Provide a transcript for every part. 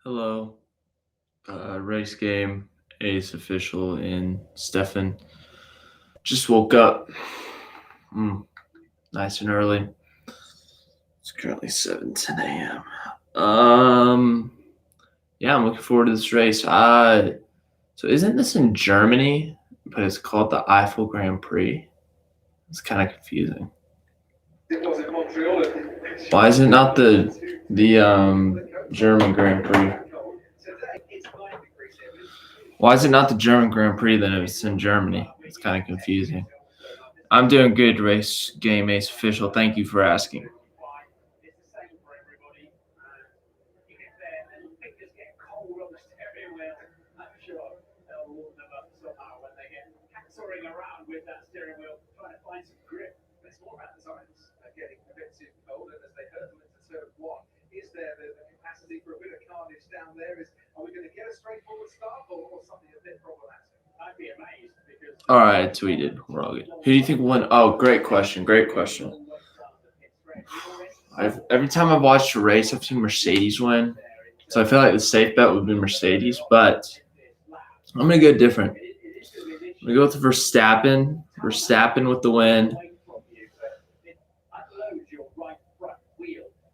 Hello. Race game. Ace official in Stefan. Just woke up. Nice and early. It's currently 7:10 a.m. Yeah, I'm looking forward to this race. So isn't this in Germany? But it's called the Eifel Grand Prix. It's kind of confusing. Why is it not the German Grand Prix? Why is it not the German Grand Prix then if it's in Germany? It's kind of confusing. I'm doing good, Race Game Ace Official. Thank you for asking. All right, I tweeted. We're all good. Who do you think will win? Oh, great question. Great question. Every time I've watched a race, I've seen Mercedes win. So I feel like the safe bet would be Mercedes, but I'm going to go different. I'm going to go with Verstappen. Verstappen with the win.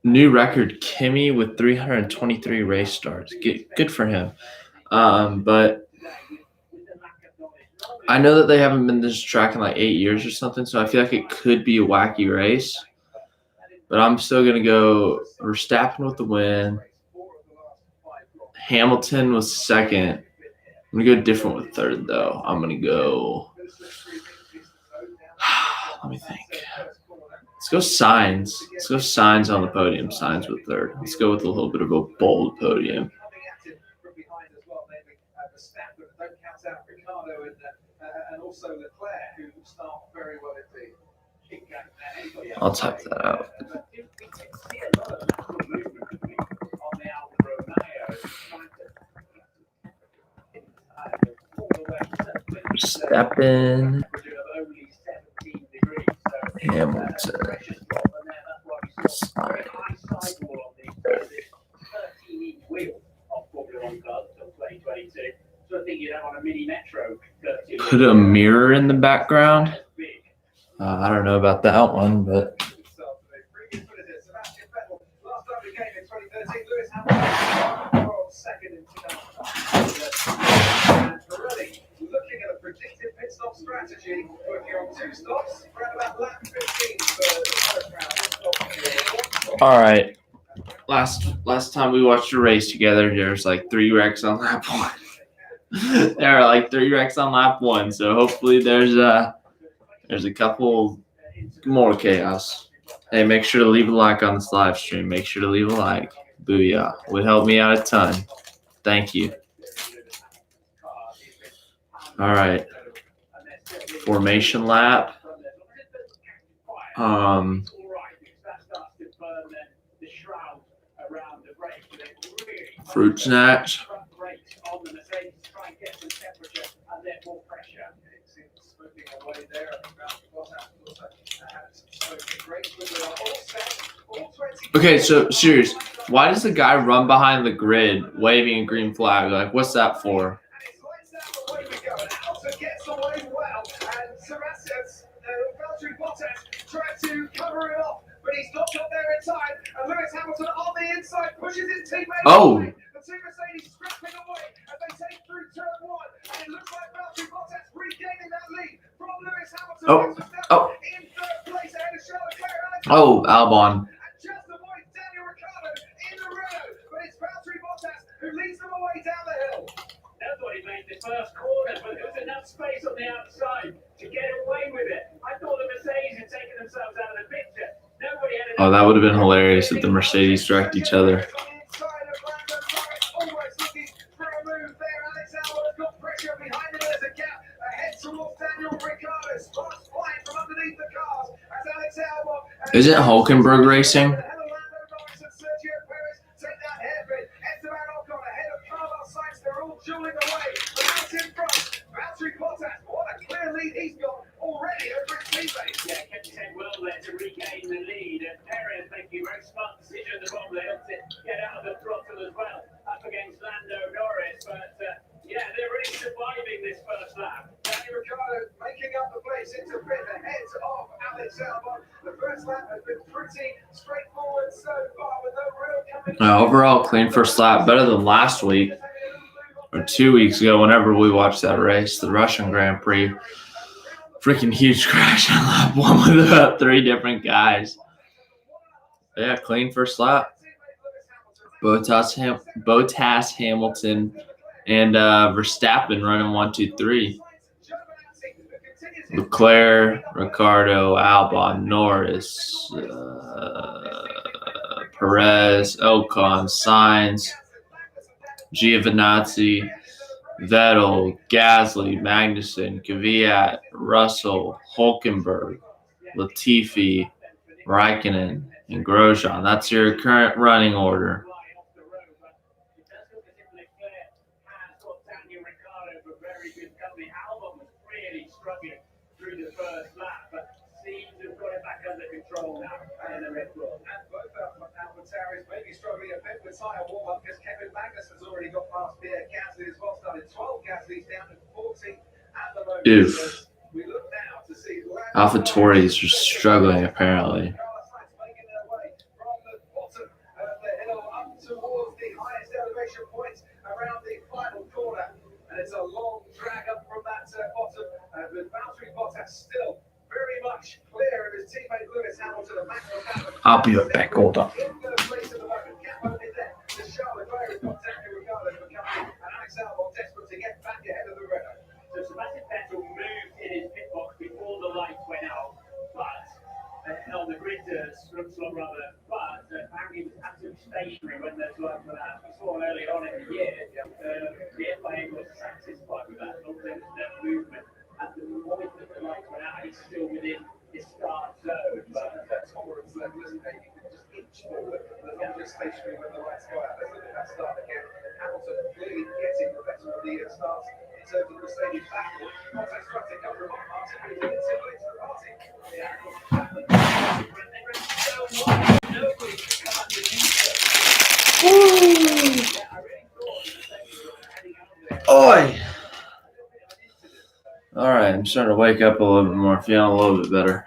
New record, Kimi with 323 race starts. Good for him. But I know that they haven't been this track in like 8 years or something, so I feel like it could be a wacky race. But I'm still going to go Verstappen with the win. Hamilton was second. I'm going to go different with third, though. I'm going to go – let me think. Let's go Sainz. Let's go Sainz on the podium. Sainz with third. Let's go with a little bit of a bold podium. I'll type that out. Verstappen. Hamilton. Put a mirror in the background. I don't know about that one, but all right. Last time we watched a race together, there's like 3 wrecks on lap 1. There are like 3 wrecks on lap 1, so hopefully there's a couple more chaos. Hey, make sure to leave a like on this live stream. Make sure to leave a like. Booyah. Would help me out a ton. Thank you. All right. Formation lap. Fruit snacks. Okay, so serious. Why does the guy run behind the grid waving a green flag? Like, what's that for? Oh. Oh, Albon. Oh, that would have been hilarious if the Mercedes wrecked each other. Isn't Hulkenberg racing? surviving this first lap. Daniel Ricciardo making up the place into fifth ahead of Alex Albon. The first lap has been pretty straightforward so far with no real coming. Overall, clean first lap, better than last week or 2 weeks ago. Whenever we watched that race, the Russian Grand Prix, freaking huge crash on lap 1 with about 3 different guys. Yeah, clean first lap. Bottas, Hamilton, and Verstappen running 1, 2, 3. Leclerc, Ricciardo, Albon, Norris, Perez, Ocon, Sainz, Giovinazzi, Vettel, Gasly, Magnussen, Kvyat, Russell, Hulkenberg, Latifi, Raikkonen, and Grosjean. That's your current running order. Through the first lap, but seems to have got it back under control now. And the Red Bull. And both Alpha's maybe struggling a bit with tyre warm-up because Kevin Magnussen's already got past Pierre Gasly as well. Started 12 Gasly's down to 14 at the moment. Oof. We look now to see AlphaTauri is just struggling apparently. making their way from the bottom of the hill up towards the highest elevation point around the final corner. And it's a long drag up from that bottom. With Valtteri Bottas still very much clear of his teammate Lewis Hamilton. I'll be right back. Hold on. In third place at the moment, gap only there to Charles Leclerc, who's got Daniel Ricciardo becoming, and Alex Albon desperate to get back ahead of the Renault. So Sebastian Vettel moved in his pit box before the lights went out, but on the grid slot rather, but apparently was absolutely stationary when those lights went out. We saw earlier on in the year, the FIA was satisfied with that. Not that there was no movement. At the moment that the lights went out, he's still within his start zone. But tolerance level isn't there. You can just inch forward. There's not just stationary when the lights go out. Let's look at that start again. Hamilton clearly getting the better of the starts in terms of the Mercedes battle. Bottas trying to cover him up. Martin really didn't see it to the party. Oi! All right, I'm starting to wake up a little bit more, feeling a little bit better.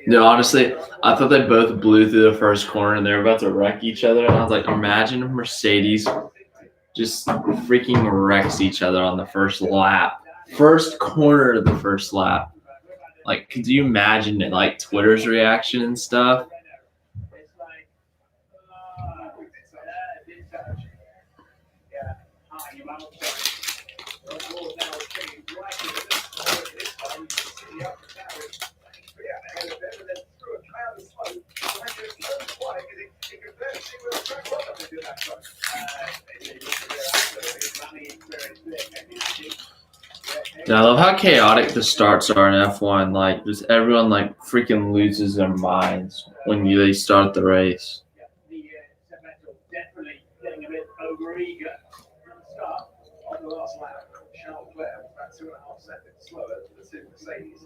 No, honestly, I thought they both blew through the first corner and they were about to wreck each other. And I was like, imagine if Mercedes just freaking wrecks each other on the first lap. First corner of the first lap. Like, could you imagine it? Like, Twitter's reaction and stuff? Yeah, I love how chaotic the starts are in F1. Like, just everyone like freaking loses their minds when they start the race. Definitely getting a bit overeager from the start on the last lap. Charles Leclerc was about 2.5 seconds slower than the two Mercedes.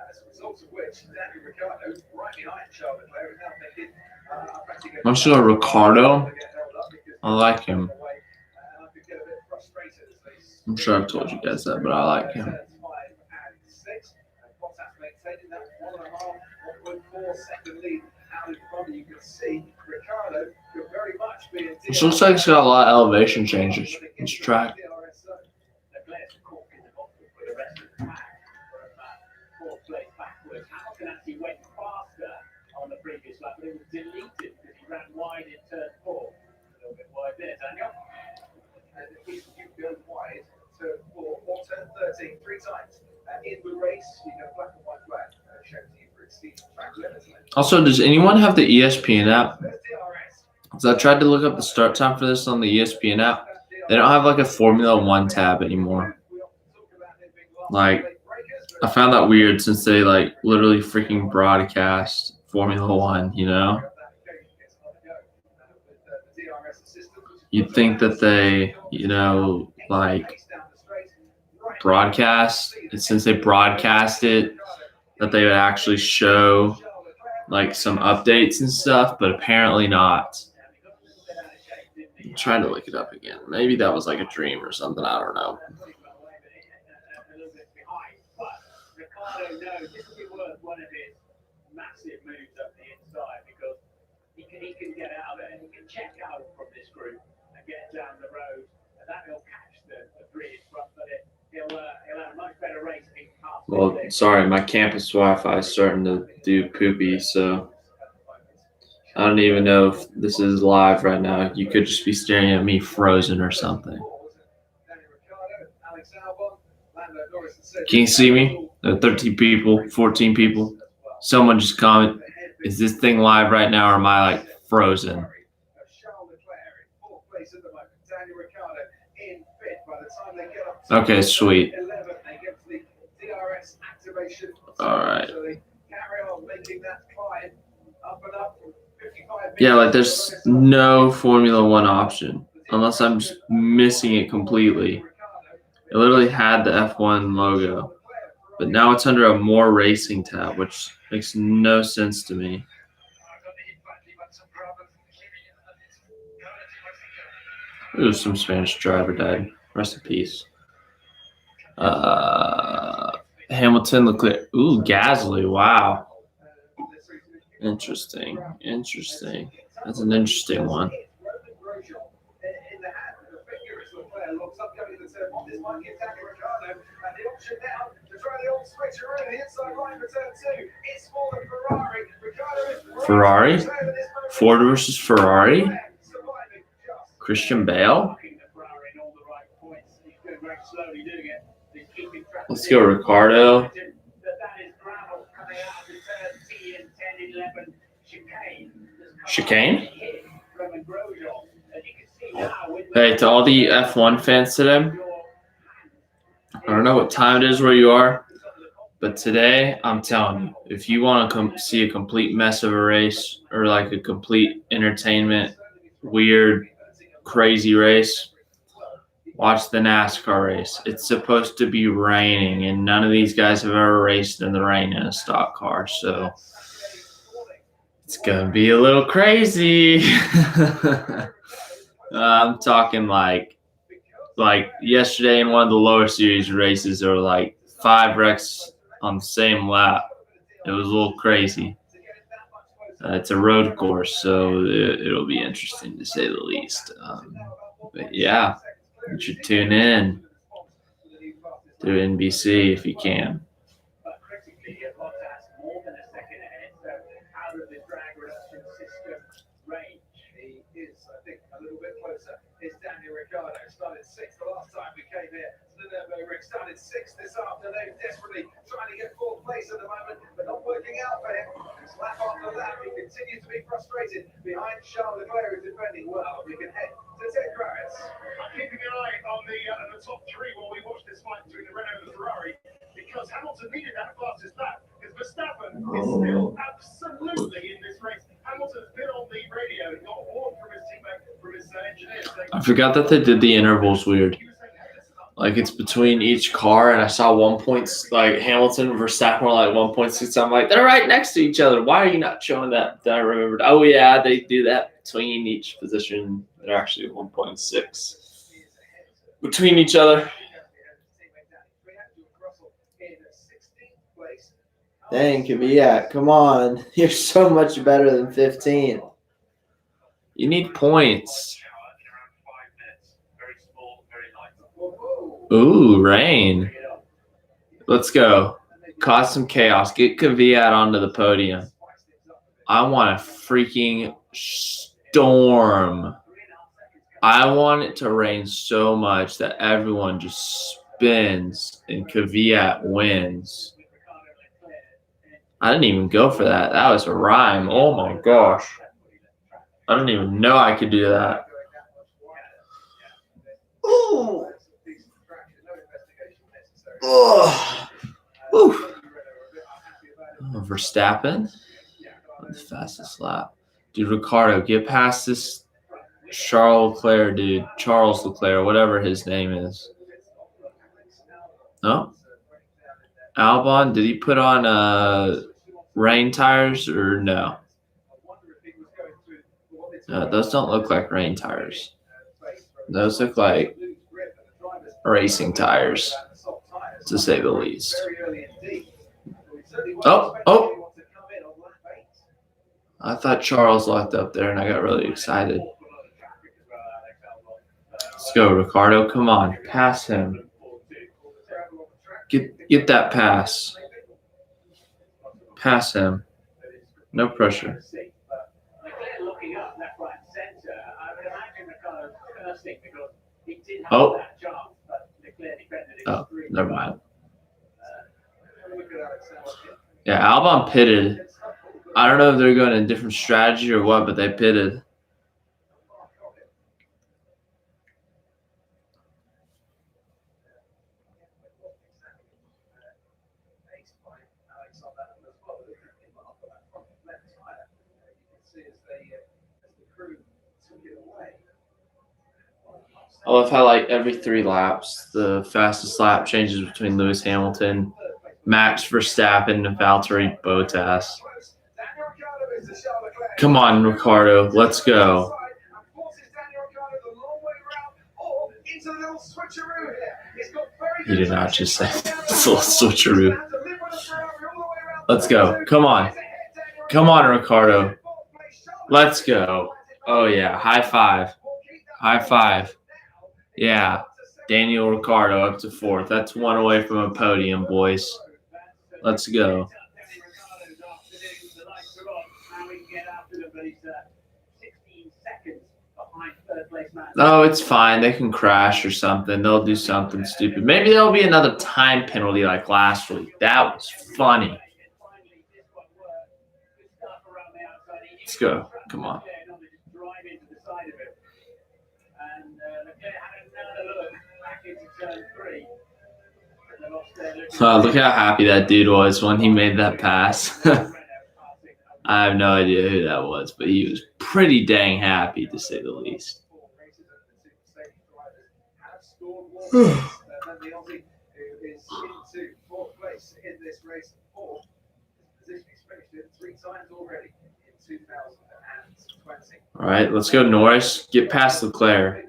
As a result of which, Daniel Ricciardo, right behind Charles Leclerc, is now thinking, I'm sure Ricciardo. I like him. I'm sure I've told you guys that, but I like him. This looks like it's got a lot of elevation changes. This track. On the previous lap, but it was deleted because he ran wide in turn 4. A little bit wide there, Daniel. And if you go wide, turn 4 or turn 13 3 times in the race, you get a black and white flag shown to you for exceeding track limits. Also, does anyone have the ESPN app? Because I tried to look up the start time for this on the ESPN app. They don't have like a Formula One tab anymore. Like, I found that weird since they like literally freaking broadcast Formula One, you know? You'd think that they, like broadcast, and since they broadcast it, that they would actually show like some updates and stuff, but apparently not. I'm trying to look it up again. Maybe that was like a dream or something. I don't know. Massive moves up the inside because he can get out there, he can check out from this group and get down the road, and that will catch the Prix in front, but he'll have a much better race if he can pass. Well, sorry, my campus Wi-Fi is starting to do poopy, so I don't even know if this is live right now. You could just be staring at me frozen or something. Can you see me? There are 13 people, 14 people. Someone just comment, is this thing live right now or am I like frozen? Okay, sweet. All right. Yeah, like there's no Formula One option unless I'm just missing it completely. It literally had the F1 logo, but now it's under a more racing tab, which makes no sense to me. Ooh, some Spanish driver died. Rest in peace. Hamilton, Leclerc. Ooh, Gasly. Wow. Interesting. That's an interesting one. Ferrari? Ford versus Ferrari? Christian Bale? Let's go, Ricardo. Chicane? Hey, to all the F1 fans today, I don't know what time it is where you are, but today, I'm telling you, if you want to see a complete mess of a race or like a complete entertainment, weird, crazy race, watch the NASCAR race. It's supposed to be raining, and none of these guys have ever raced in the rain in a stock car, so it's going to be a little crazy. I'm talking like yesterday in one of the lower series races, there were like 5 wrecks on the same lap. It was a little crazy. It's a road course, so it'll be interesting to say the least. But yeah, you should tune in to NBC if you can. Started 6th the last time we came here. Started 6th this afternoon, desperately trying to get 4th place at the moment, but not working out for him. Lap after lap, he continues to be frustrated behind Charles Leclerc, who's defending well. We can head to Ted Kravitz. I'm keeping an eye on the top 3 while we watch this fight between the Renault and the Ferrari, because Hamilton needed that fastest lap, because Verstappen is still absolutely in this race. Hamilton's been on the radio and got a warn from his teammate, from his engineer. I forgot that they did the intervals weird. Like it's between each car, and I saw 1 point, like Hamilton and Verstappen were like 1.6. I'm like, they're right next to each other. Why are you not showing that? Then I remembered, oh yeah, they do that between each position. They're actually 1.6 between each other. Dang, Kvyat, come on. You're so much better than 15. You need points. Ooh, rain. Let's go. Cause some chaos. Get Kvyat onto the podium. I want a freaking storm. I want it to rain so much that everyone just spins and Kvyat wins. I didn't even go for that. That was a rhyme. Oh my gosh. I didn't even know I could do that. Ooh. Oh. Ooh. Oh, Verstappen. The fastest lap. Dude, Ricardo, get past this Charles Leclerc, dude. Charles Leclerc, whatever his name is. No? Albon, did he put on rain tires or no? No, those don't look like rain tires. Those look like racing tires, to say the least. Oh! I thought Charles locked up there, and I got really excited. Let's go, Ricardo. Come on, pass him. Get that pass. Pass him. No pressure. Oh. Oh, never mind. Yeah, Albon pitted. I don't know if they're going a different strategy or what, but they pitted. I love how, like, every 3 laps, the fastest lap changes between Lewis Hamilton, Max Verstappen, and Valtteri Bottas. Come on, Ricardo. Let's go. He did not just say it's a little switcheroo. Let's go. Come on. Come on, Ricardo. Let's go. Oh, yeah. High five. High five. Yeah. Daniel Ricciardo up to 4th. That's 1 away from a podium, boys. Let's go. No, it's fine. They can crash or something. They'll do something stupid. Maybe there'll be another time penalty like last week. That was funny. Let's go. Come on. Look how happy that dude was when he made that pass. I have no idea who that was, but he was pretty dang happy, to say the least. All right, let's go, Norris. Get past Leclerc.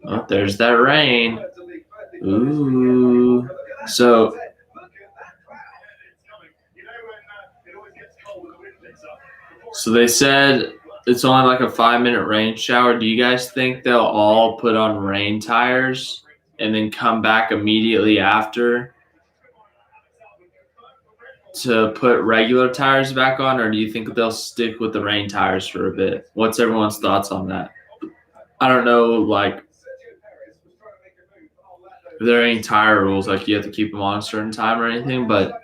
Oh, there's that rain. Ooh. So they said it's only like a 5-minute rain shower. Do you guys think they'll all put on rain tires and then come back immediately after to put regular tires back on, or do you think they'll stick with the rain tires for a bit? What's everyone's thoughts on that? I don't know, like, if there are any tire rules, like you have to keep them on a certain time or anything, but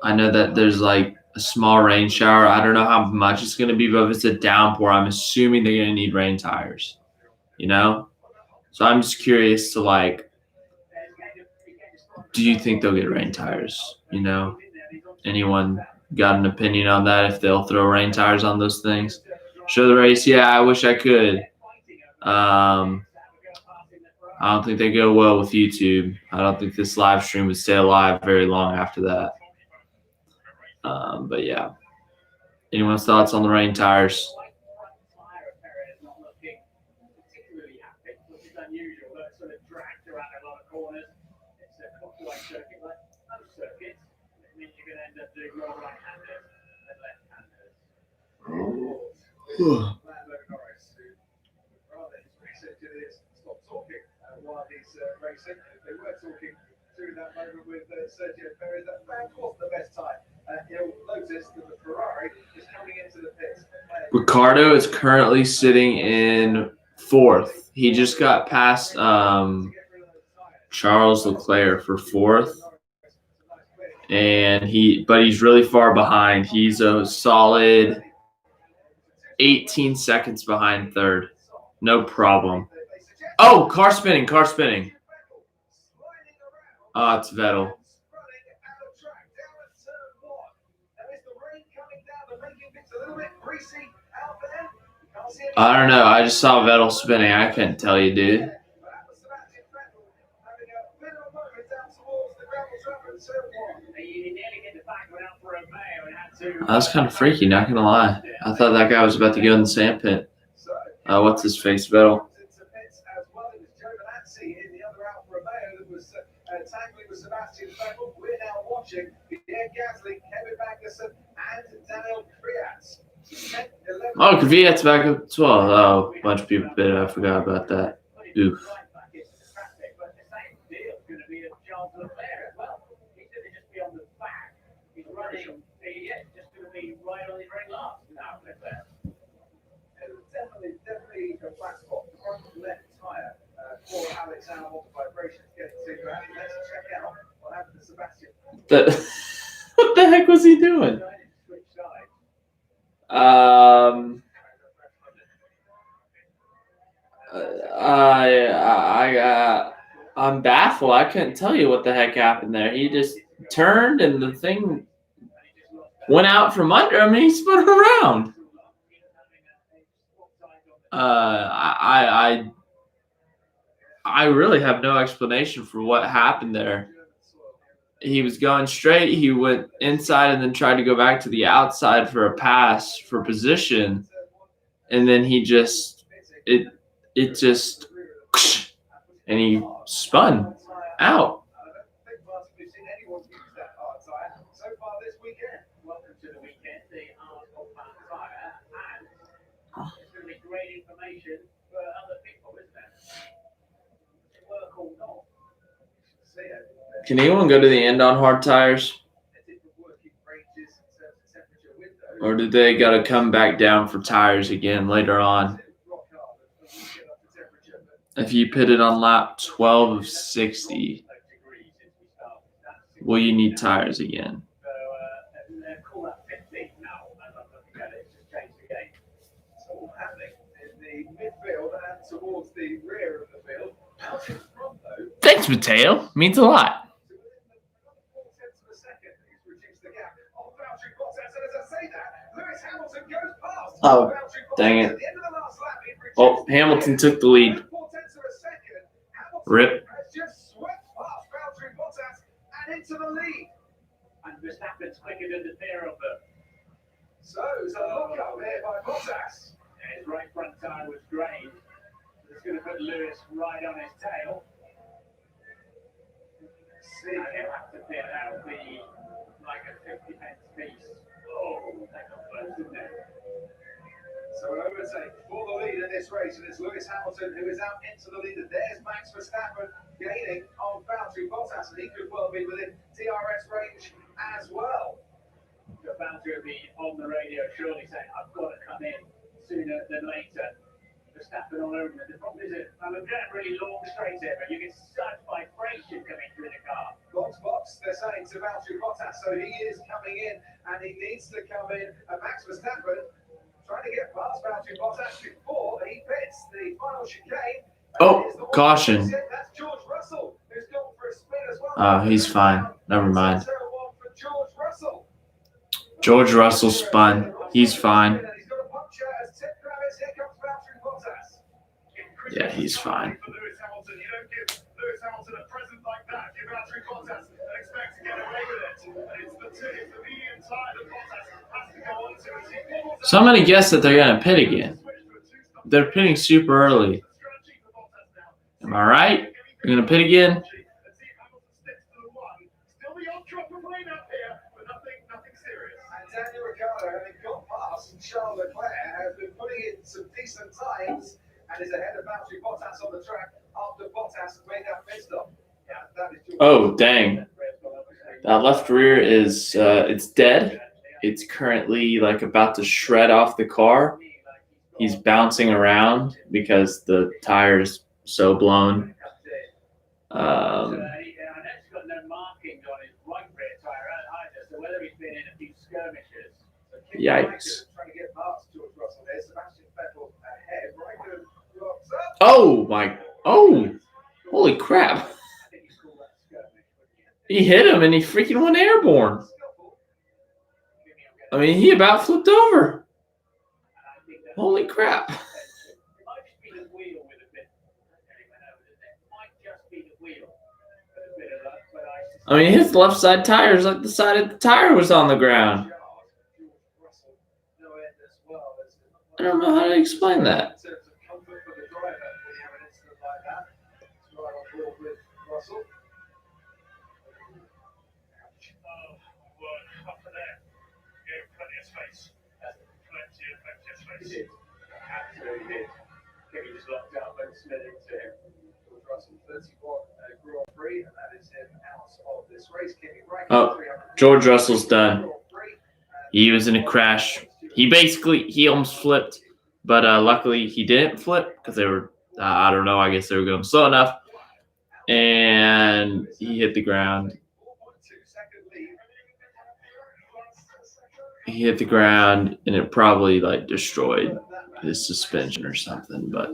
I know that there's like a small rain shower. I don't know how much it's going to be, but if it's a downpour, I'm assuming they're going to need rain tires, you know? So I'm just curious to, like, do you think they'll get rain tires? You know, anyone got an opinion on that, if they'll throw rain tires on those things? Show the race? Yeah, I wish I could. I don't think they go well with YouTube. I don't think this live stream would stay alive very long after that. But yeah. Anyone's thoughts on the rain tires? They were talking through that moment with Sergio Perez. That wasn't the best time. You'll notice that the Ferrari is coming into the pits. Ricardo is currently sitting in 4th. He just got past Charles Leclerc for 4th. But he's really far behind. He's a solid 18 seconds behind 3rd. No problem. Oh, car spinning. Oh, it's Vettel. It's a little bit greasy out there. You can't see any I don't know. I just saw Vettel spinning. I couldn't tell you, dude. but that was Sebastian Vettel having a bit of a moment down towards the gravel trap at turn one. He nearly hit the back, went out for a mayo and had to. That was kind of freaky, not gonna lie. I thought that guy was about to go in the sand pit. What's his face, Vettel? Into pits as well. It was Joe Nancy in the other Alfa Romeo that was tackling with Sebastian Vettel. We're now watching Pierre Gasly, Kevin Magnussen, and Daniel Kvyat. Oh, Kvyat's back up as well. Oh, a bunch of people bit. I forgot about that. Oof. Definitely a flat spot. The front left tyre for Alex Albon. The vibrations getting to Andy. Let's check out what happened to Sebastian. What the heck was he doing? I'm baffled. I couldn't tell you what the heck happened there. He just turned and the thing went out from under him and he spun around. I really have no explanation for what happened there. He was going straight. He went inside and then tried to go back to the outside for a pass for position, and then he just and he spun out. Can anyone go to the end on hard tires? Or did they got to come back down for tires again later on? If you pitted on lap 12 of 60, will you need tires again? Thanks, Mateo. Means a lot. Oh, dang it. Oh, Hamilton took the lead. Rip. So it's a lockout there by Bottas. His right front tire was drained. It's going to put Lewis right on his tail. See, he'll have to pit out the like a 50-pence piece. Oh, that got close, didn't it? So an overtake for the lead in this race, and it's Lewis Hamilton who is out into the lead. There's Max Verstappen gaining on Valtteri Bottas, and he could well be within DRS range as well. The Valtteri will be on the radio surely saying, I've got to come in sooner than later. Verstappen all over it. The problem is that I'm going really long straight here, but you get such vibration coming through the car. Box, they're saying to Valtteri Bottas, so he is coming in, and he needs to come in. And Max Verstappen trying to get past Valtteri Bottas before he pits the final chicane. Oh, caution. That's George Russell, who's gone for a spin as well. Oh, he's fine. Never mind. George Russell spun. He's fine. Yeah, he's fine. So I'm going to guess that they're going to pit again. They're pitting super early. Am I right? They're going to pit again? Charles Leclerc has been putting in some decent times and is ahead of Valtteri Bottas on the track after Bottas made that pit stop. Yeah, that is oh, dang. That left rear is it's dead. It's currently like about to shred off the car. He's bouncing around because the tire is so blown. Yikes. Oh my, oh, holy crap. He hit him and he freaking went airborne. I mean, he about flipped over. Holy crap. I mean, his left side tire is like the side of the tire was on the ground. I don't know how to explain that. Absolutely did. Kevin just locked up and slid into him. George Russell, 31 Grand Prix, and that is him out of this race. Kevin right. Oh, George Russell's done. He was in a crash. He almost flipped, but luckily he didn't flip because they were, I don't know, I guess they were going slow enough. And he hit the ground. He hit the ground, and it probably like destroyed his suspension or something. But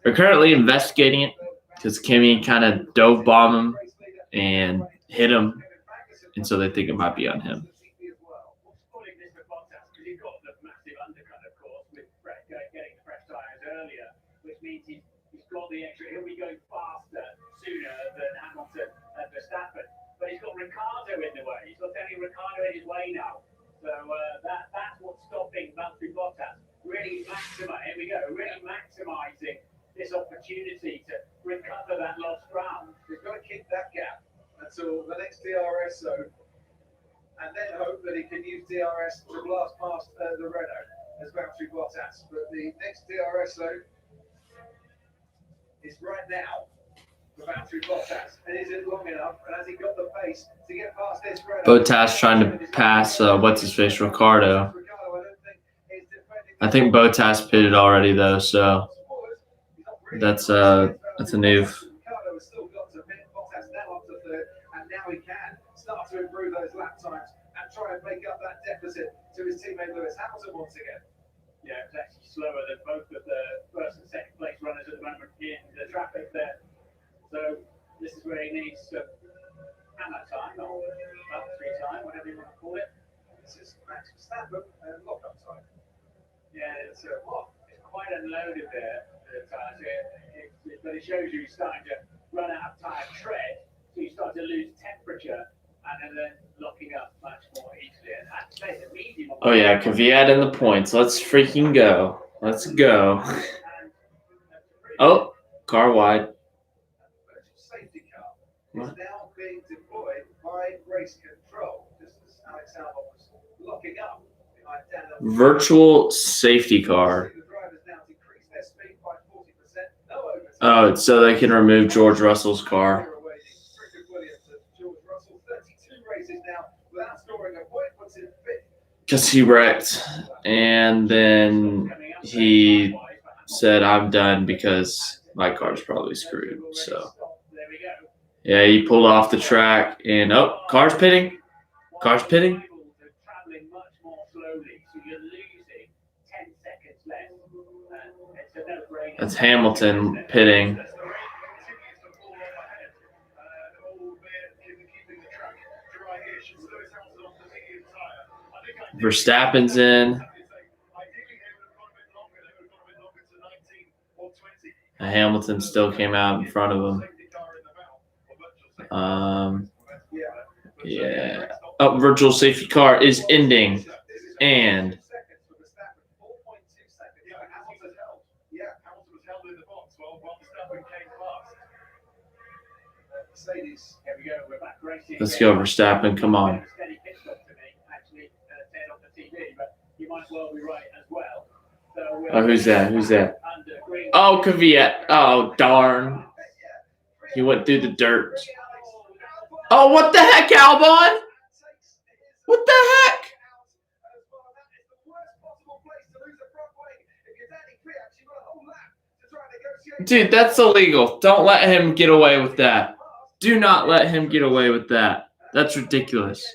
we're currently investigating it because Kimmy kind of dove bomb him and hit him, and so they think it might be on him. The extra, he'll be going faster sooner than Hamilton and Verstappen, but he's got Ricciardo in the way. He's got Danny Ricciardo in his way now, so that's what's stopping Valtteri Bottas. Really maximising this opportunity to recover that lost ground. He's got to keep that gap until the next DRS zone, and then hope that he can use DRS to blast past the Renault as Valtteri Bottas. But the next DRS zone is right now for Valtteri Bottas, and is it long enough? And has he got the pace to get past this Renault? Bottas trying to pass what's his face, Ricardo. I think Bottas pitted already though, so that's a new. Ricardo has still got to pit. Bottas now up to third, and now he can start to improve those lap times and try and make up that deficit to his teammate Lewis Hamilton once again. Yeah, it's actually slower than both of the first and second place runners at the moment in the traffic there. So this is where he needs to hammer time, or three time, whatever you want to call it. This is Max Verstappen and lock-up time. Yeah, it's quite unloaded there, but it shows you he's starting to run out of tire tread, so you start to lose temperature, and then locking up much more easily. And that's the medium. Oh yeah, Kvyat in the points. Let's freaking go. Let's go. Oh, car wide. Safety car is now being deployed by race control, just as Alex Albon was locking up behind Daniel. Virtual safety car. The drivers now decrease their speed by 40%. No overtake. Oh, it's so they can remove George Russell's car. Because he wrecked, and then he said, "I'm done because my car's probably screwed." So, yeah, he pulled off the track, and car's pitting. Car's pitting. That's Hamilton pitting. Verstappen's in. Hamilton still came out in front of him. Yeah. Oh, virtual safety car is ending. And let's go, Verstappen. Come on. Oh, who's that? Who's that? Oh, Kvyat. Oh, darn. He went through the dirt. Oh, what the heck, Albon? What the heck? Dude, that's illegal. Don't let him get away with that. Do not let him get away with that. That's ridiculous.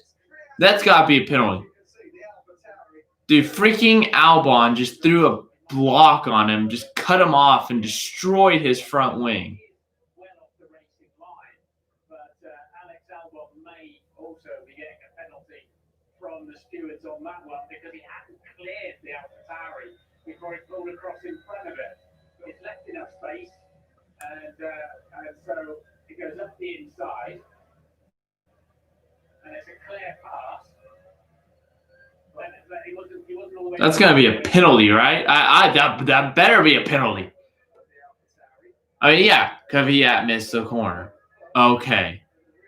That's got to be a penalty. Dude, freaking Albon just threw a block on him, just cut him off, and destroyed his front wing. the stewards on that one because he hadn't cleared the AlphaTauri before he pulled across in front of it. It's left enough space, and so it goes up the inside, and it's a clear pass. He wasn't all the way. That's gonna be a penalty, right? That better be a penalty. I mean, yeah, Kvyat missed the corner. Okay,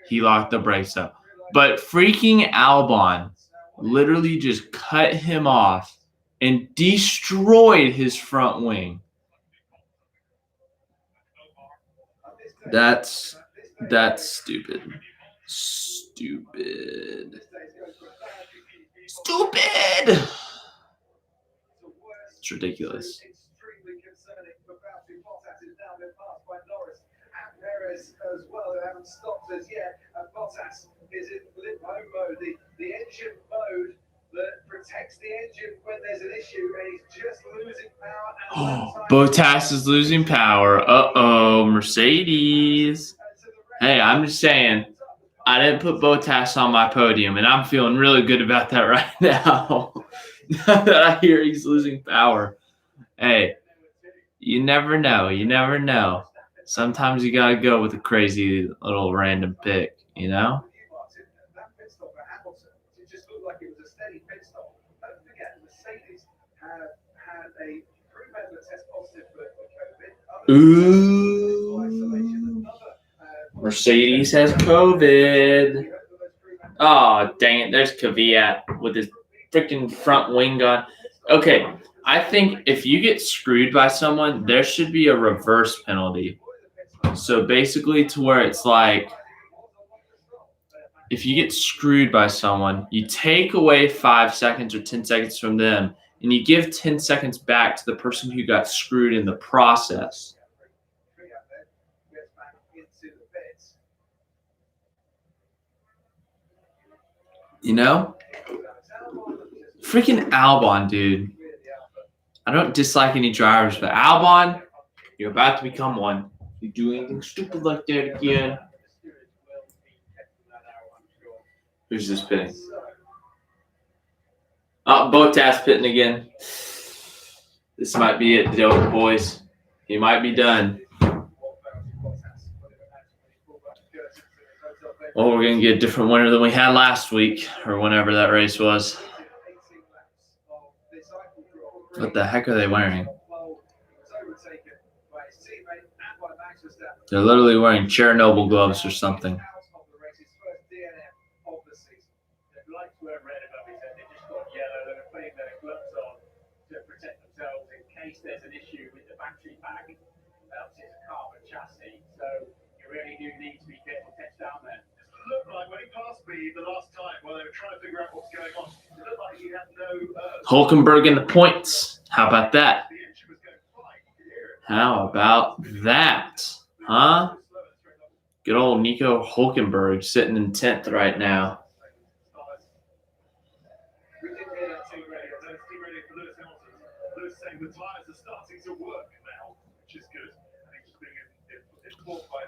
he locked the brakes up, but freaking Albon literally just cut him off and destroyed his front wing. That's stupid. Stupid. It's ridiculous. Extremely concerning for Valtteri Bottas is now been passed by Norris and Perez as well, who haven't stopped as yet. And Bottas is in limbo mode, the engine mode that protects the engine when there's an issue, and he's just losing power. Bottas is losing power. Mercedes. Hey, I'm just saying, I didn't put Bottas on my podium, and I'm feeling really good about that right now. Now that I hear he's losing power. Hey, you never know. You never know. Sometimes you got to go with a crazy little random pick, you know? That pit stop for Hamilton, it just looked like it was a steady pit stop. Don't forget, Mercedes have had a crew member test positive for COVID. Ooh. Mercedes has COVID. Oh, dang it. There's Kvyat with his freaking front wing gone. Okay, I think if you get screwed by someone, there should be a reverse penalty. So basically to where it's like, if you get screwed by someone, you take away 5 seconds or 10 seconds from them, and you give 10 seconds back to the person who got screwed in the process. You know? Freaking Albon, dude. I don't dislike any drivers, but Albon, you're about to become one. You do anything stupid like that again. Who's this pitting? Oh, Bottas pitting again. This might be it, boys. He might be done. Well, we're going to get a different winner than we had last week, or whenever that race was. What the heck are they wearing? They're literally wearing Chernobyl gloves or something. There's an issue with the battery pack. It's a carbon chassis, so you really do need to be careful down there. It looked like when he passed me the last time while they were trying to figure out what's going on, it looked like he had no Hulkenberg in the points. How about that? How about that? Huh? Good old Nico Hulkenberg sitting in 10th right now.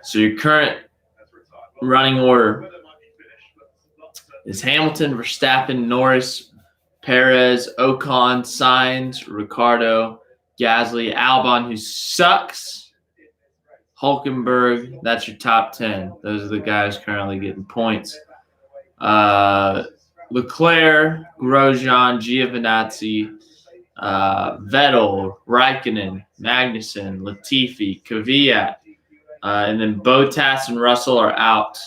So your current running order is Hamilton, Verstappen, Norris, Perez, Ocon, Sainz, Ricciardo, Gasly, Albon, who sucks, Hulkenberg. That's your top 10. Those are the guys currently getting points. Leclerc, Grosjean, Giovinazzi, Vettel, Raikkonen, Magnussen, Latifi, Kvyat, and then Bottas and Russell are out.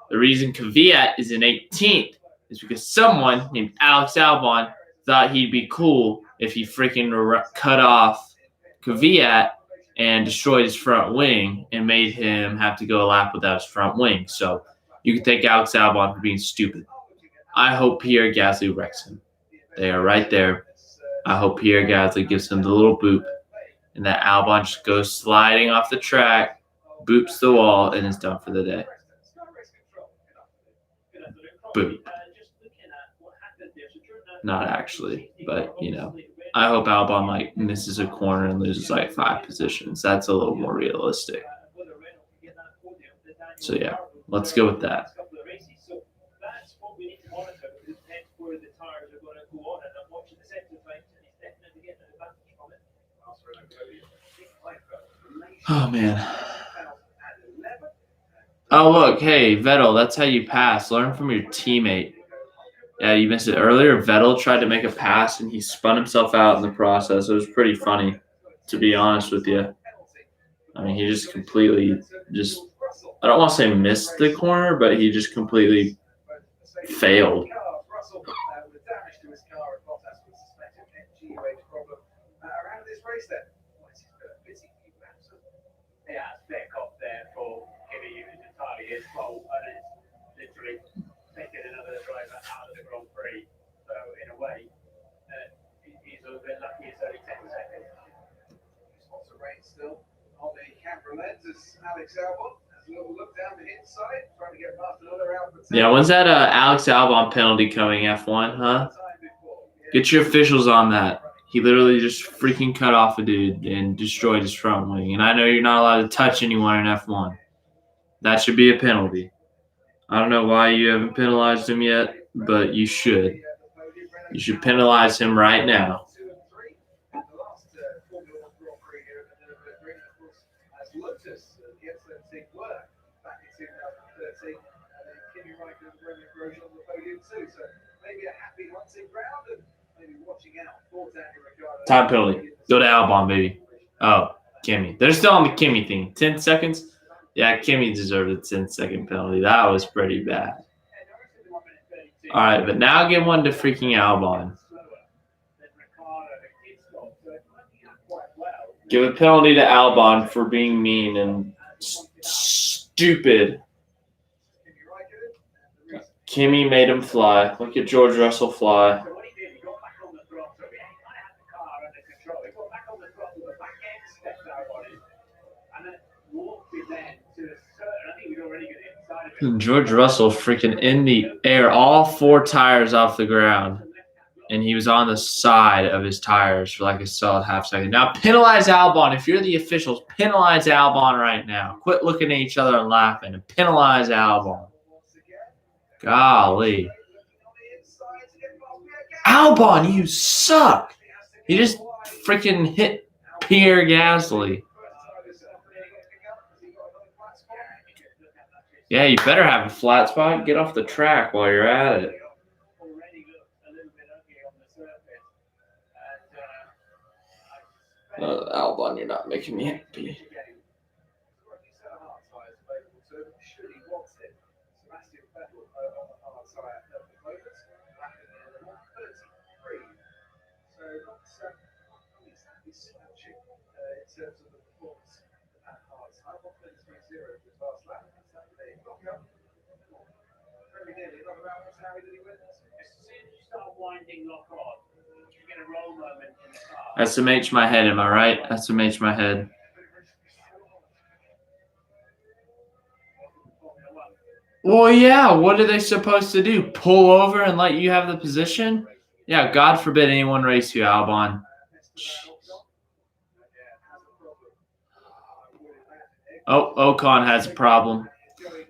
The reason Kvyat is in 18th is because someone named Alex Albon thought he'd be cool if he freaking cut off Kvyat and destroyed his front wing and made him have to go a lap without his front wing. So you can thank Alex Albon for being stupid. I hope Pierre Gasly wrecks him. They are right there. I hope Pierre Gasly gives him the little boop and that Albon just goes sliding off the track, boops the wall, and is done for the day. Boop. Not actually, but, you know, I hope Albon, like, misses a corner and loses, like, 5 positions. That's a little more realistic. So, yeah, let's go with that. Oh, man. Oh, look. Hey, Vettel, that's how you pass. Learn from your teammate. Yeah, you missed it earlier. Vettel tried to make a pass, and he spun himself out in the process. It was pretty funny, to be honest with you. I mean, he just completely I don't want to say missed the corner, but he just completely failed. Yeah, spec off there for Kimi. It was entirely his fault, and it's literally taken another driver out of the Grand Prix. So, in a way, he's a bit lucky. It's only 10 seconds. Spots of rain still on the camera lens as Alex Albon has a little look down the inside, trying to get past another Albon. Yeah, when's that Alex Albon penalty coming, F1, huh? Get your officials on that. He literally just freaking cut off a dude and destroyed his front wing. And I know you're not allowed to touch anyone in F1. That should be a penalty. I don't know why you haven't penalized him yet, but you should. You should penalize him right now. Time penalty. Go to Albon, baby. Oh, Kimi. They're still on the Kimi thing. 10 seconds? Yeah, Kimi deserved a 10-second penalty. That was pretty bad. All right, but now give one to freaking Albon. Give a penalty to Albon for being mean and stupid. Kimi made him fly. Look at George Russell fly. George Russell freaking in the air, all 4 tires off the ground. And he was on the side of his tires for like a solid half second. Now penalize Albon. If you're the officials, penalize Albon right now. Quit looking at each other and laughing and penalize Albon. Golly. Albon, you suck. You just freaking hit Pierre Gasly. Yeah, you better have a flat spot. Get off the track while you're at it. Albon, you're not making me happy. SMH my head, am I right? SMH my head. Well, yeah, what are they supposed to do? Pull over and let you have the position? Yeah, God forbid anyone race you, Albon. Oh, Ocon has a problem.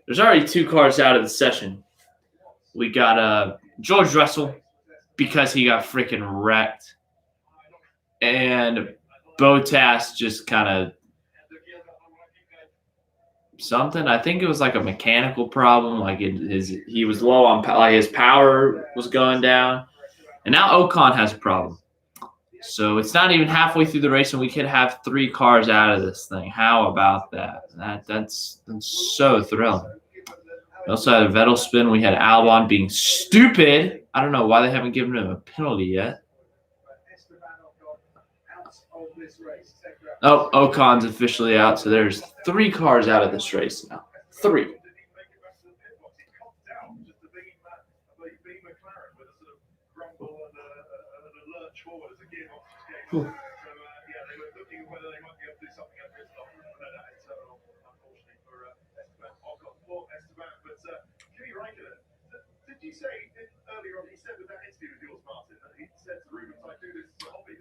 There's already 2 cars out of the session. We got George Russell because he got freaking wrecked. And Bottas just kind of something. I think it was like a mechanical problem. Like he was low on like his power was going down. And now Ocon has a problem. So it's not even halfway through the race, and we could have 3 cars out of this thing. How about that? That's so thrilling. We also had a Vettel spin. We had Albon being stupid. I don't know why they haven't given him a penalty yet. Oh, Ocon's officially out, so there's 3 cars out of this race now. 3. Whew.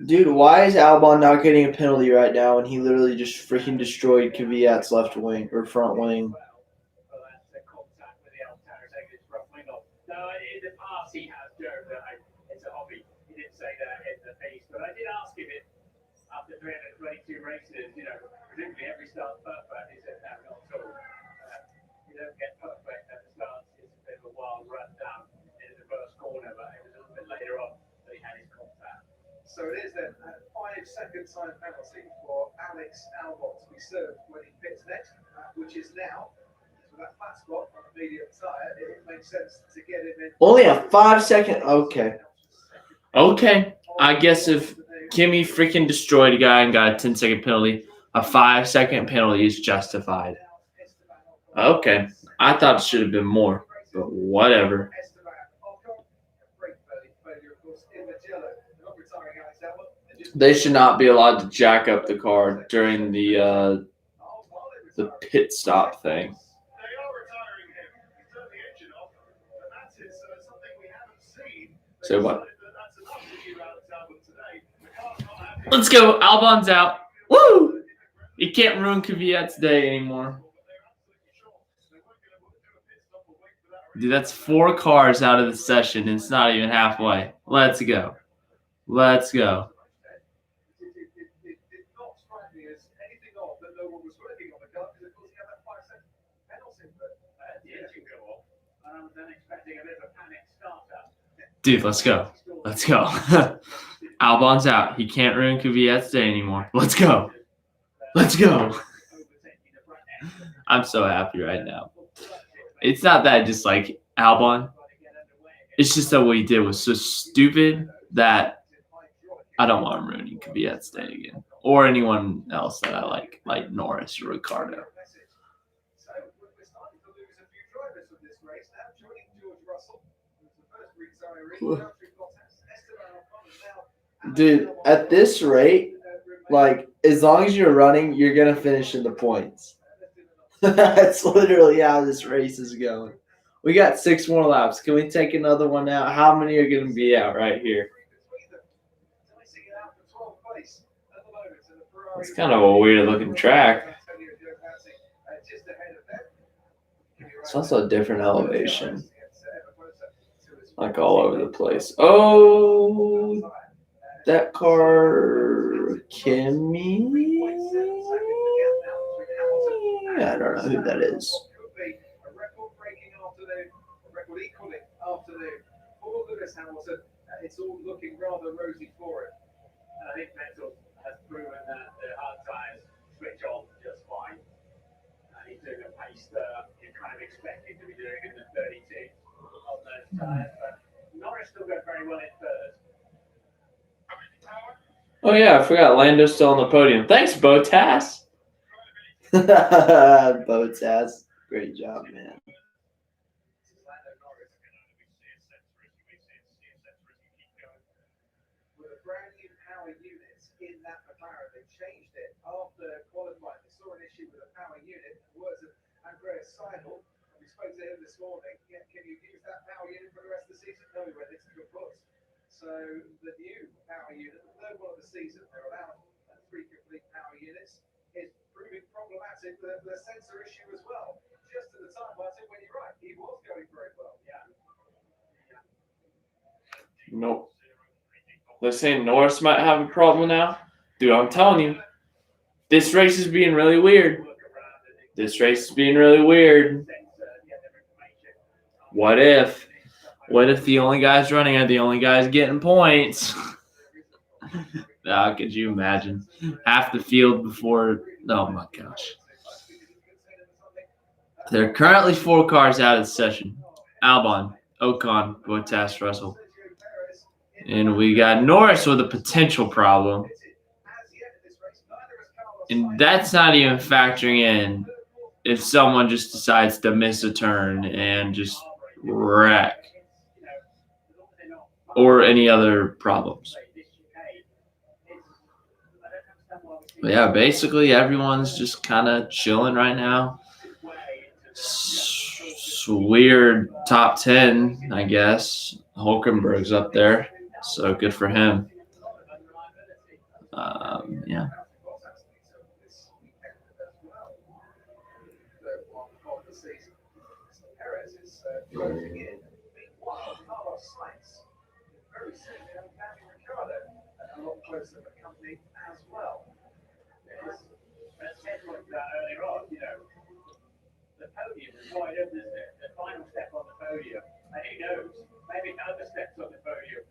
Dude, why is Albon not getting a penalty right now when he literally just freaking destroyed Kvyat's left wing or front wing? He has Joe that it's a hobby. He didn't say that in the piece, but I did ask him it after after 322 races, presumably every start perfect. He said, no, not at all. You don't get perfect at the start. It's a bit of a wild run down in the first corner, but it was a little bit later on that he had his contact. So it is then a 5-second time penalty for Alex Albon to be served when he pits next, which is now. So that flat spot on a medium tyre, it makes sense to get him in. Only a 5-second. Okay. Okay. I guess if Kimmy freaking destroyed a guy and got a 10-second penalty, a 5-second penalty is justified. Okay. I thought it should have been more, but whatever. They should not be allowed to jack up the car during the pit stop thing. So what? Let's go. Albon's out. Woo! You can't ruin Kvyat's day anymore. Dude, that's 4 cars out of the session. And it's not even halfway. Let's go. Let's go. Dude, let's go. Let's go. Albon's out. He can't ruin Kvyat's day anymore. Let's go. Let's go. I'm so happy right now. It's not that just like Albon. It's just that what he did was so stupid that I don't want him ruining Kvyat's day again. Or anyone else that I like Norris or Ricardo. Dude, at this rate, like, as long as you're running, you're going to finish in the points. That's literally how this race is going. We got 6 more laps. Can we take another one out? How many are going to be out right here? It's kind of a weird looking track. It's also a different elevation. Like all over the place. Oh, that car, Kimmy? I don't know who that is. It's all looking rather rosy for him. I think Vettel has proven that the hard tyres switch on just fine. He's doing a pace that you kind of expect him to be doing in the 32 on those tyres. But Norris still got very well in third. Oh yeah, I forgot Lando's still on the podium. Thanks, Bottas. Bottas. Great job, man. With a brand new power unit in that McLaren, they changed it after qualifying. They saw an issue with the power unit. The words of Andreas Seidel, we spoke to him this morning. Yeah, can you use that power unit for the rest of the season? No, we went, it's a good put. So the new power unit, the third one of the season, they're allowed 3 complete power units, is proving problematic. The sensor issue as well. Just at the time, Martin, when you're right, he was going very well. Yeah. Nope. They're saying Norris might have a problem now. Dude, I'm telling you, this race is being really weird. This race is being really weird. What if the only guys running are the only guys getting points? How could you imagine? Half the field before. Oh my gosh. There are currently 4 cars out of the session. Albon, Ocon, Bottas, Russell. And we got Norris with a potential problem. And that's not even factoring in if someone just decides to miss a turn and just wreck. Or any other problems. But yeah, basically everyone's just kind of chilling right now. Weird top 10, I guess. Hulkenberg's up there. So good for him. Yeah. a lot closer for company as well. Yes. As Ted pointed out earlier on, the podium is wide open, isn't it? The final step on the podium. And who knows, maybe other steps on the podium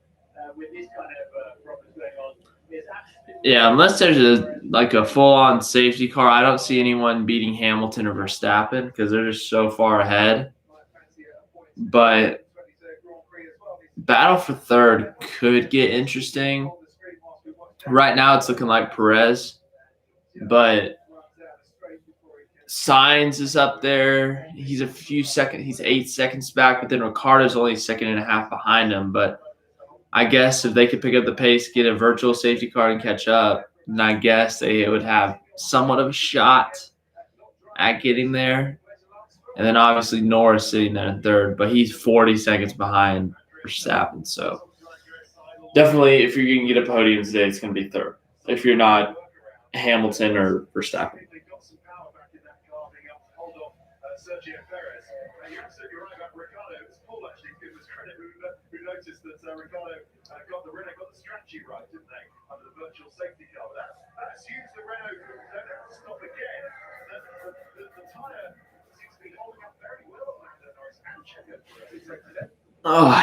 with this kind of problems going on is absolutely. Yeah, unless there's a full-on safety car, I don't see anyone beating Hamilton or Verstappen because they're just so far ahead. But battle for third could get interesting. Right now, it's looking like Perez, but Sainz is up there. He's a few seconds. He's 8 seconds back, but then Ricciardo's only a second and a half behind him. But I guess if they could pick up the pace, get a virtual safety car, and catch up, then I guess they would have somewhat of a shot at getting there. And then obviously Norris sitting there in third, but he's 40 seconds behind Verstappen. So definitely, if you're going to get a podium today, it's going to be third. If you're not Hamilton or Verstappen. Sergio Perez. You're absolutely right about Ricciardo. It was Paul actually give us credit who noticed that Ricciardo got the strategy right, didn't they? Under the virtual safety car. But that assumes the Renault don't have to stop again. The tyre seems to be holding up very well on Norris and Checo today. Oh,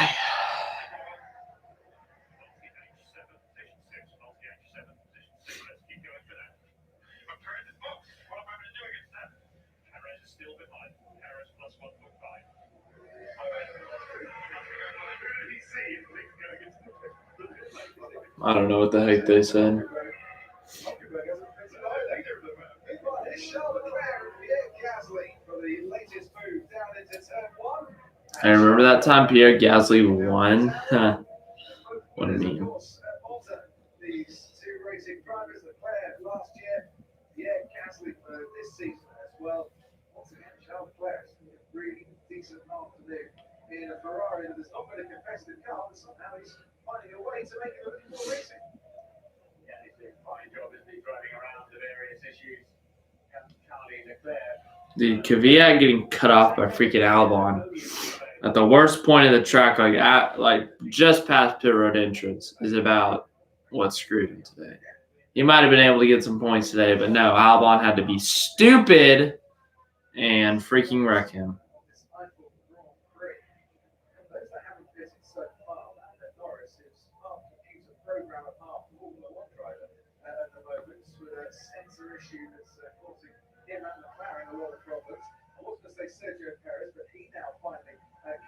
I don't know what the heck they said. I remember that time Pierre Gasly won. What a meme. These two racing drivers, Leclerc last year, Pierre Gasly for this season as well. Once again, Charles Leclerc has a really decent afternoon in a Ferrari that has not been a competitive car, but somehow he's finding a way to make it a little more racing. Yeah, he's doing a fine job, isn't he, driving around the various issues. Charlie Leclerc. Dude, Kvyat getting cut off by freaking Albon at the worst point of the track, like just past pit road entrance, is about what screwed him today. He might have been able to get some points today, but no, Albon had to be stupid and freaking wreck him. This Eifel Grand Prix. And those that haven't visited so far, Norris is half computer programmer, half Formula One driver at the moment with a sensor issue that's causing him and McLaren a lot of problems. I was going to say Sergio Perez, but he now finally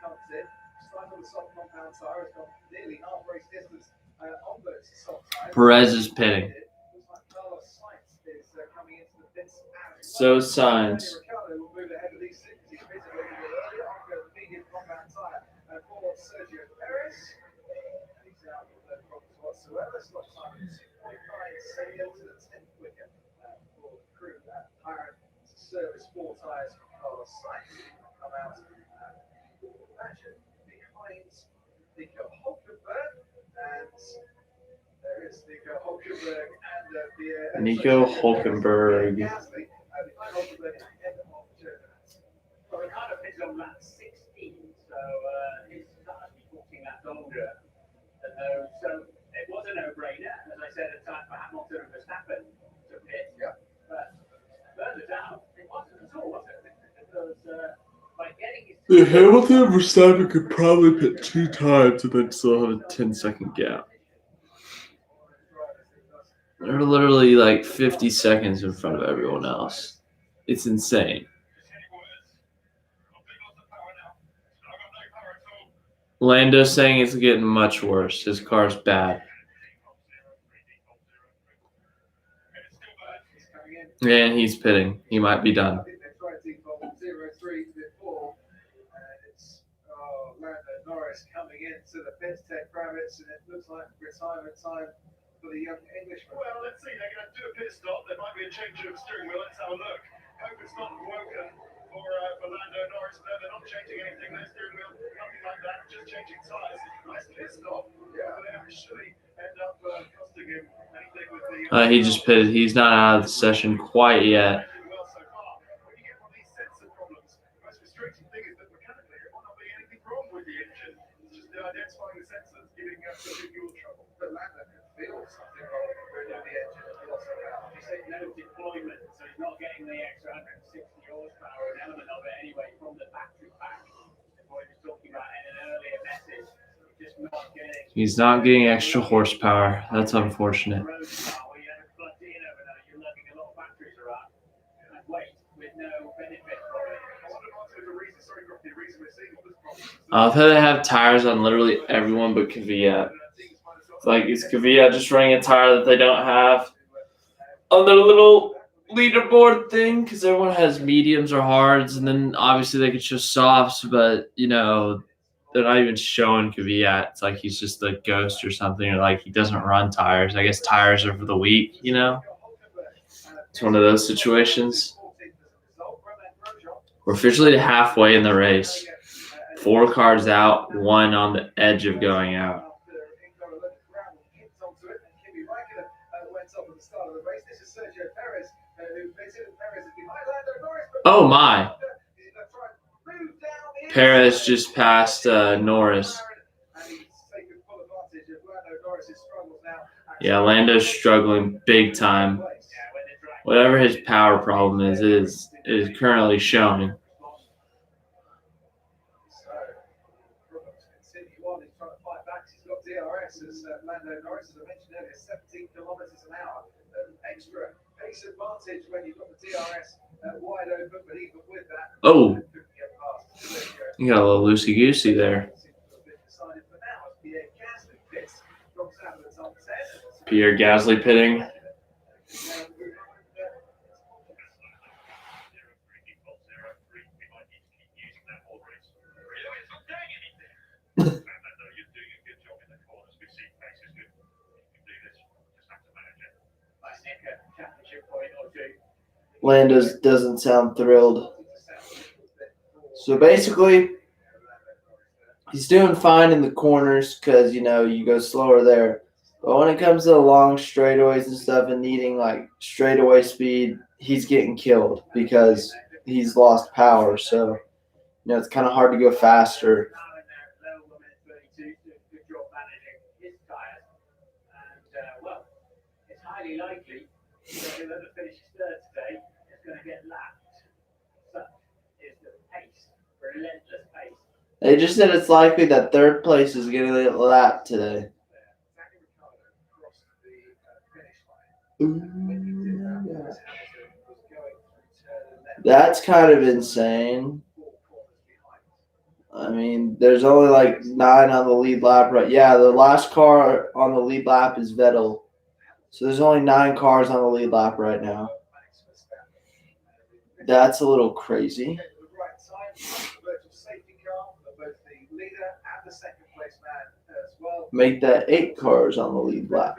comes in. Started with a soft compound tyre, has gone nearly half race distance on those soft tyres. Perez is pitting. Looks like Carlos Sainz is coming into the pits as So well. Sainz. Ricciardo will move ahead of these six. He's pitted a little bit earlier after the medium compound tyre for Sergio Perez. He's out with no problems whatsoever. Slot time 2.9 seconds to the 10th quicker for the crew. Hiring to service 4 tyres from Carlos Sainz. Come out imagine behind Nico Hulkenberg, and there is Nico Hulkenberg and Nico Hulkenberg. Gasly, behind Hulkenberg ahead of Giovinazzi. Well, Ricardo pitted on lap 16, so he's actually 14 laps older than those. So it was a no-brainer, as I said, at the time for Hamilton and Verstappen to pit. Yeah. But further down, it wasn't at all, was it? Because by getting his The Hamilton and Verstappen could probably pit 2 times and then still have a 10-second gap. They're literally like 50 seconds in front of everyone else. It's insane. Lando's saying it's getting much worse. His car's bad. And he's pitting. He might be done. I think they tried default 0-3 before, and it's Lando Norris coming into the pits, Ted Kravitz, and it looks like retirement time for the young Englishman. Well, let's see. They're going to do a pit stop. There might be a change of steering wheel. Let's have a look. Hope it's not broken for Lando Norris. No, they're not changing anything. No steering wheel, nothing like that. Just changing tyres. Nice pit stop. Yeah, they actually end up costing him anything with the. He just pitted. He's not out of the session quite yet. Well, so far. When you get one of these sensor problems, the most frustrating thing is that mechanically there might not be anything wrong with the engine. It's just identifying the sensors, giving you trouble. But Lando can feels something wrong with the engine and lost the power. He said no deployment, so he's not getting the extra 160 horsepower, an element of it anyway, from the battery pack. The boy was talking about in an earlier message. Just not getting. He's not getting extra horsepower. That's unfortunate. Road power, you have plugged in overnight, you're lugging a lot of batteries around and weight with no benefit from it. I wonder if there's a reason, sorry, Groff, the reason we're seeing all this problem. I've had to have tires on literally everyone but Kvyat. It's like, is Kvyat just running a tire that they don't have on their little leaderboard thing? Because everyone has mediums or hards, and then obviously they could show softs, but they're not even showing Kvyat. It's like he's just a ghost or something, or like he doesn't run tires. I guess tires are for the weak, It's one of those situations. We're officially halfway in the race. 4 cars out, 1 on the edge of going out. Oh my. Perez just passed Norris. Yeah, Lando's struggling big time. Whatever his power problem is currently showing. As Lando Norris, as I mentioned earlier, 17 kilometers an hour. Extra pace advantage when you've got the DRS wide open, but even with that, Oh, you got a little loosey-goosey there. Pierre Gasly pitting. Lando's doesn't sound thrilled. So basically, he's doing fine in the corners because, you go slower there. But when it comes to the long straightaways and stuff and needing like straightaway speed, he's getting killed because he's lost power. So, it's kind of hard to go faster. Highly likely that whoever finishes third today is going to get lapped. Such is the pace, relentless pace. They just said it's likely that third place is going to get lapped today. That's kind of insane. I mean, there's only like 9 on the lead lap, right? Yeah, the last car on the lead lap is Vettel. So there's only 9 cars on the lead lap right now. That's a little crazy. Make that 8 cars on the lead lap.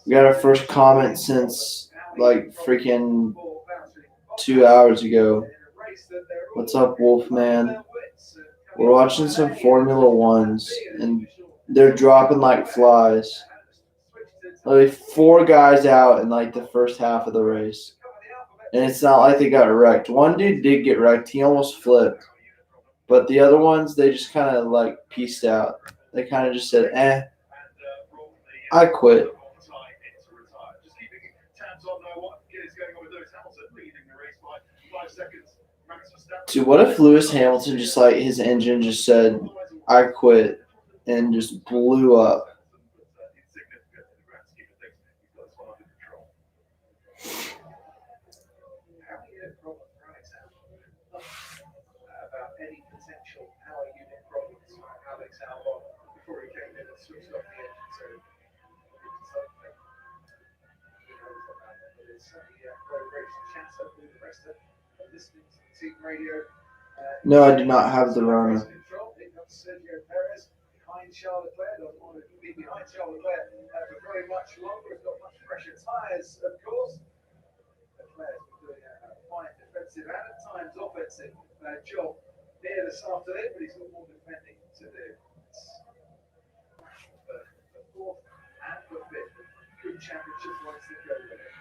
We got our first comment since like freaking 2 hours ago. What's up, Wolfman? We're watching some Formula Ones, and they're dropping like flies. Like 4 guys out in like the first half of the race. And it's not like they got wrecked. One dude did get wrecked. He almost flipped. But the other ones, they just kind of like pieced out. They kind of just said, I quit. Dude, what if Lewis Hamilton just like his engine just said, I quit, and just blew up? No, I do not have the Rona. Charles Leclerc doesn't want to be behind Charles Leclerc for very much longer. He's got much fresher tyres, of course. Leclerc's been doing a fine defensive and at times offensive job here this afternoon, but he's got more defending to do. The 4th and the 5th, good championships once they go with it.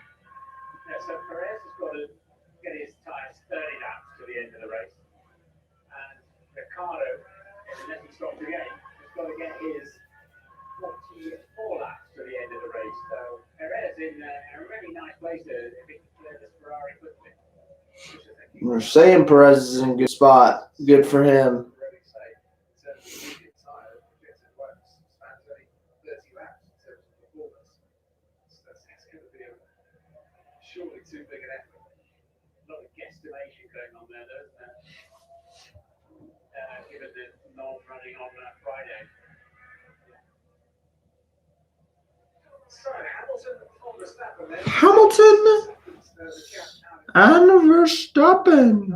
Yeah, so Perez has got to get his tyres 30 laps to the end of the race. And Ricardo, unless he stops again, has got to get his 44 laps to the end of the race. So Perez in a really nice place to clear this Ferrari quickly. We're saying Perez is in a good spot. Good for him. Surely too big an effort. A lot of guesstimation going on there, though, isn't there? Given the non-running on Friday. So Hamilton on the snap and then Hamilton and Verstappen.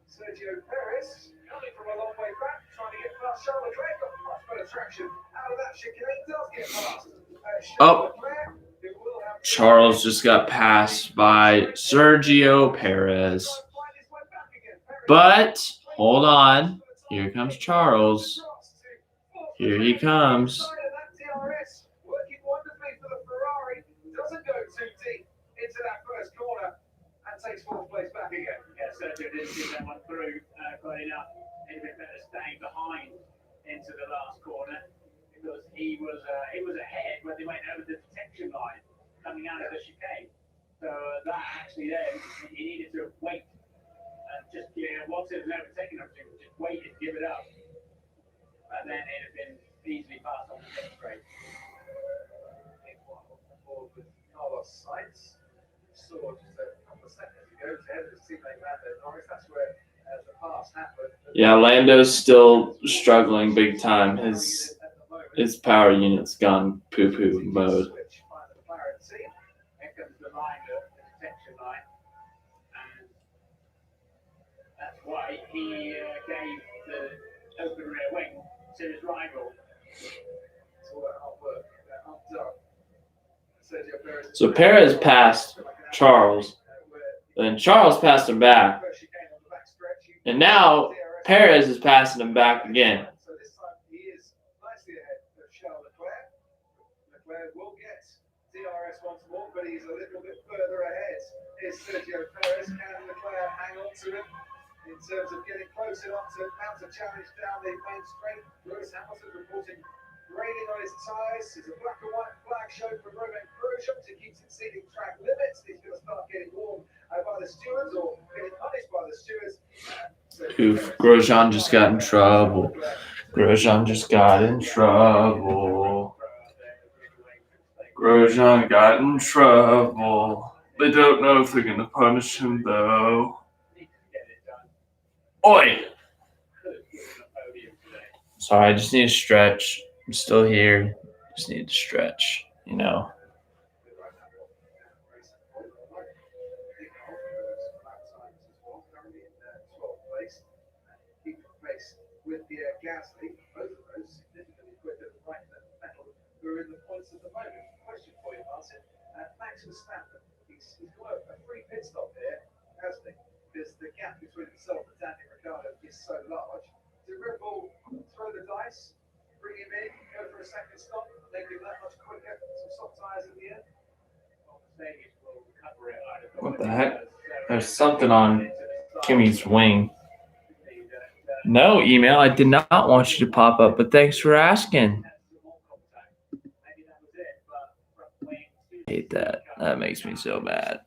Sergio Perez coming from a long way back, trying to get past Charles Leclerc, got much better traction out of that chicane, does get past. Oh, Charles just got passed by Sergio Perez. But hold on. Here comes Charles. Here he comes. Working wonderfully for the Ferrari, doesn't go too deep into that first corner and takes fourth place back again. Yeah, Sergio didn't see that one through quite enough. It'd been better staying behind into the last corner because he was ahead when they went over the detection line coming out of the chicane. So that actually then he needed to wait and just once it was overtaken, just wait and give it up, and then it'd have been easily passed on the next straight. With Carlos Sainz, saw just a couple of seconds ago, ahead of his teammate Lando Norris. That's where the pass happened. Yeah, Lando's still struggling big time. His power unit's gone poo-poo mode. Here comes the line, the detection line, and that's why he gave the open rear wing to his rival. It's all that hard work, that undone. Sergio Perez. So Perez passed Charles, then Charles passed him back, and now Perez is passing him back again. So this time he is nicely ahead of Charles Leclerc. Leclerc will get DRS once more, but he's a little bit further ahead. Is Sergio Perez? Can Leclerc hang on to him in terms of getting close enough to mount a challenge down the main straight? Lewis Hamilton reporting raining on his tyres. There's a black and white flag shown from Romain Grosjean to keep exceeding track limits. He's going to start getting warned by the stewards or getting punished by the stewards. Oof, Grosjean just got in trouble. Grosjean just got in trouble. Grosjean got in trouble. They don't know if they're going to punish him, though. Oi! Sorry, I just need to stretch. I'm still here. Just need to stretch, you know. With the Gasly, both of those significantly quicker than right and metal, who are in the points at the moment. Question for you, Martin. Max Verstappen, he's got a free pit stop here, hasn't he? Because the gap between himself and Daniel Ricciardo is so large. Did Red Bull throw the dice, bring him in, go for a second stop, make him that much quicker, some soft tyres in the end? What the heck? There's something on Kimmy's wing. No, email. I did not want you to pop up, but thanks for asking. I hate that. That makes me so mad.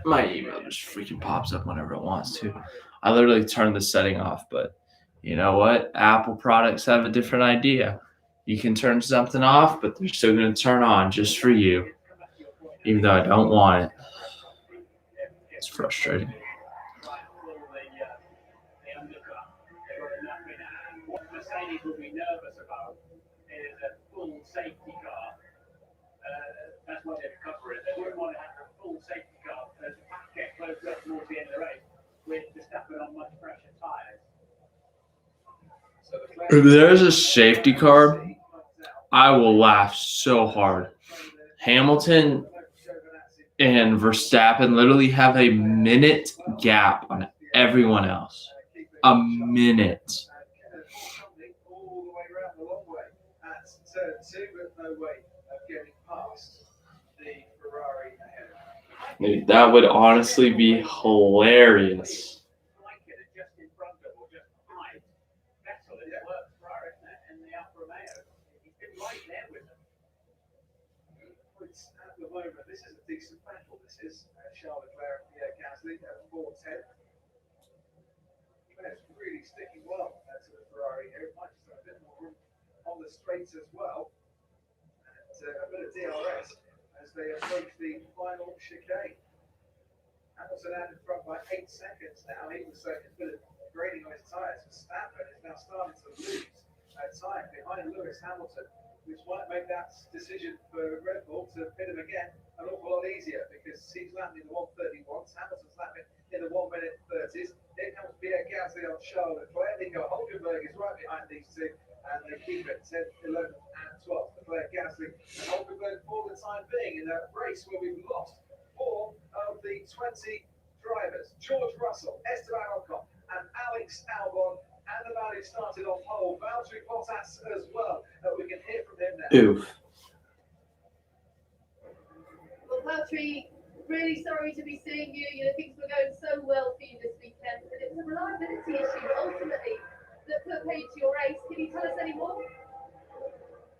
My email just freaking pops up whenever it wants to. I literally turned the setting off, but you know what? Apple products have a different idea. You can turn something off, but they're still going to turn on just for you, even though I don't want it. It's frustrating. Mercedes will be nervous about is a full safety car. That's why they cover it. They wouldn't want to have a full safety car as the pack get closer up towards the end of the race with Verstappen on much fresher tyres. If there's a safety car, I will laugh so hard. Hamilton and Verstappen literally have a minute gap on everyone else. A minute. Turn two, but no way of getting past the Ferrari ahead. That would honestly be hilarious. decent battle this is. Charles Leclerc and Pierre Gasly at 4-10. It's really sticking well to the Ferrari here. It might just have a bit more room on the straights as well. And a bit of DRS as they approach the final chicane. Hamilton out in front by 8 seconds now. He was a bit of grading on his tyres. Verstappen is now starting to lose time behind Lewis Hamilton, which might make that decision for Red Bull to pit him again an awful lot easier because he's landing in the 1:31s. Hamilton's landing in the 1-minute 30s. Here comes Pierre Gasly on Charles Leclerc. Nico Hulkenberg is right behind these two, and they keep it 10, 11, and 12. Leclerc, Gasly, and Hulkenberg for the time being in a race where we've lost 4 of the 20 drivers. George Russell, Esteban Ocon, and Alex Albon. And the man who started on pole, Valtteri Bottas as well. We can hear from him now. Oof. Well, Valtteri, really sorry to be seeing you. You know, things were going so well for you this weekend, but it was a reliability issue ultimately that put paid to your race. Can you tell us any more?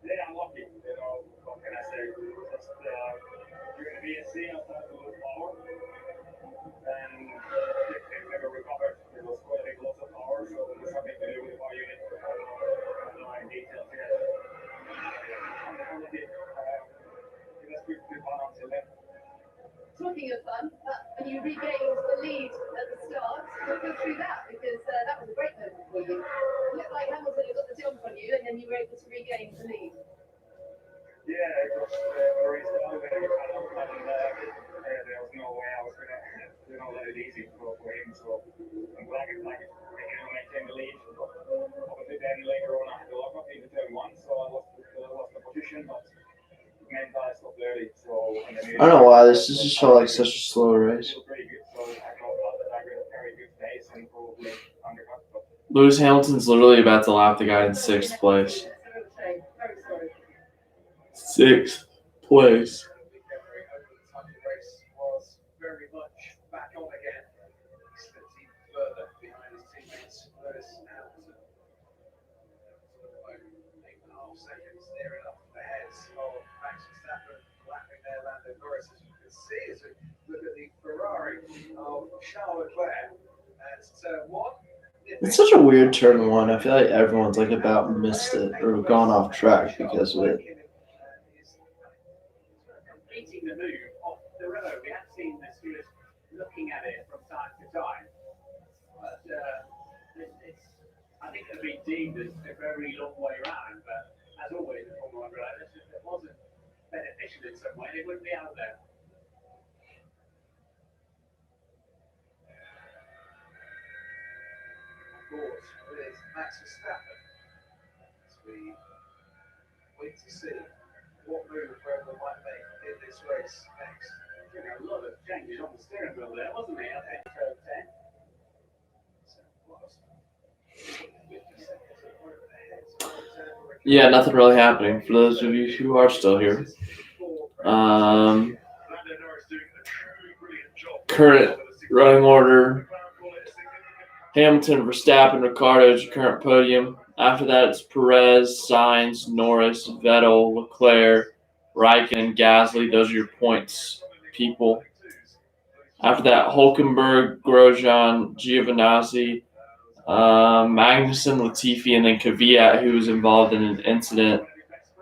Yeah, I'm lucky. You know, what can I say? Just during the VSC, I started to lose power, and it never recovered. It was quite a loss of power, so it was something to do with our unit. I don't know in details yet. It was pretty fun until then. Talking of fun, and you regained the lead at the start. We'll go through that because that was a great moment for you. It looked like Hamilton had got the jump on you, and then you were able to regain the lead. Yeah, it was very slow, very calm, and there was no way I was going to let it easy for him. So I'm glad I maintained the lead. Obviously, then later on I had to lock up into turn 1, so I lost the position, but it meant I stopped early. So I don't know why this just felt like such a slow race. pretty good, so I thought that I got a very good pace and probably undercut. But Lewis Hamilton's literally about to lap the guy in 6th place. Very sorry. 6th place. Race was very much back on again. He slipped even further behind his teammates, Lewis Hamilton. 8.5 seconds near enough ahead of Max Verstappen, lapping there Lando Norris, as you can see as we look at the Ferrari of Charles Leclerc at turn 1. It's such a weird turn 1. I feel like everyone's like about missed it or gone off track because of it. Completing the move off the road. We have seen the stewards looking at it from time to time, but I think it'll be deemed as a very long way around. But as always, in Formula 1 drivers, if it wasn't beneficial in some way, they wouldn't be out there. Of course, with Max Verstappen, as we wait to see what move Red Bull might make in this race next. There were a lot of changes on the steering wheel there, wasn't there? I think turn 10. Yeah, nothing really happening for those of you who are still here. Current running order: Hamilton, Verstappen, Ricciardo is your current podium. After that, it's Perez, Sainz, Norris, Vettel, Leclerc, Raikkonen, Gasly. Those are your points, people. After that, Hulkenberg, Grosjean, Giovinazzi, Magnussen, Latifi, and then Kvyat, who was involved in an incident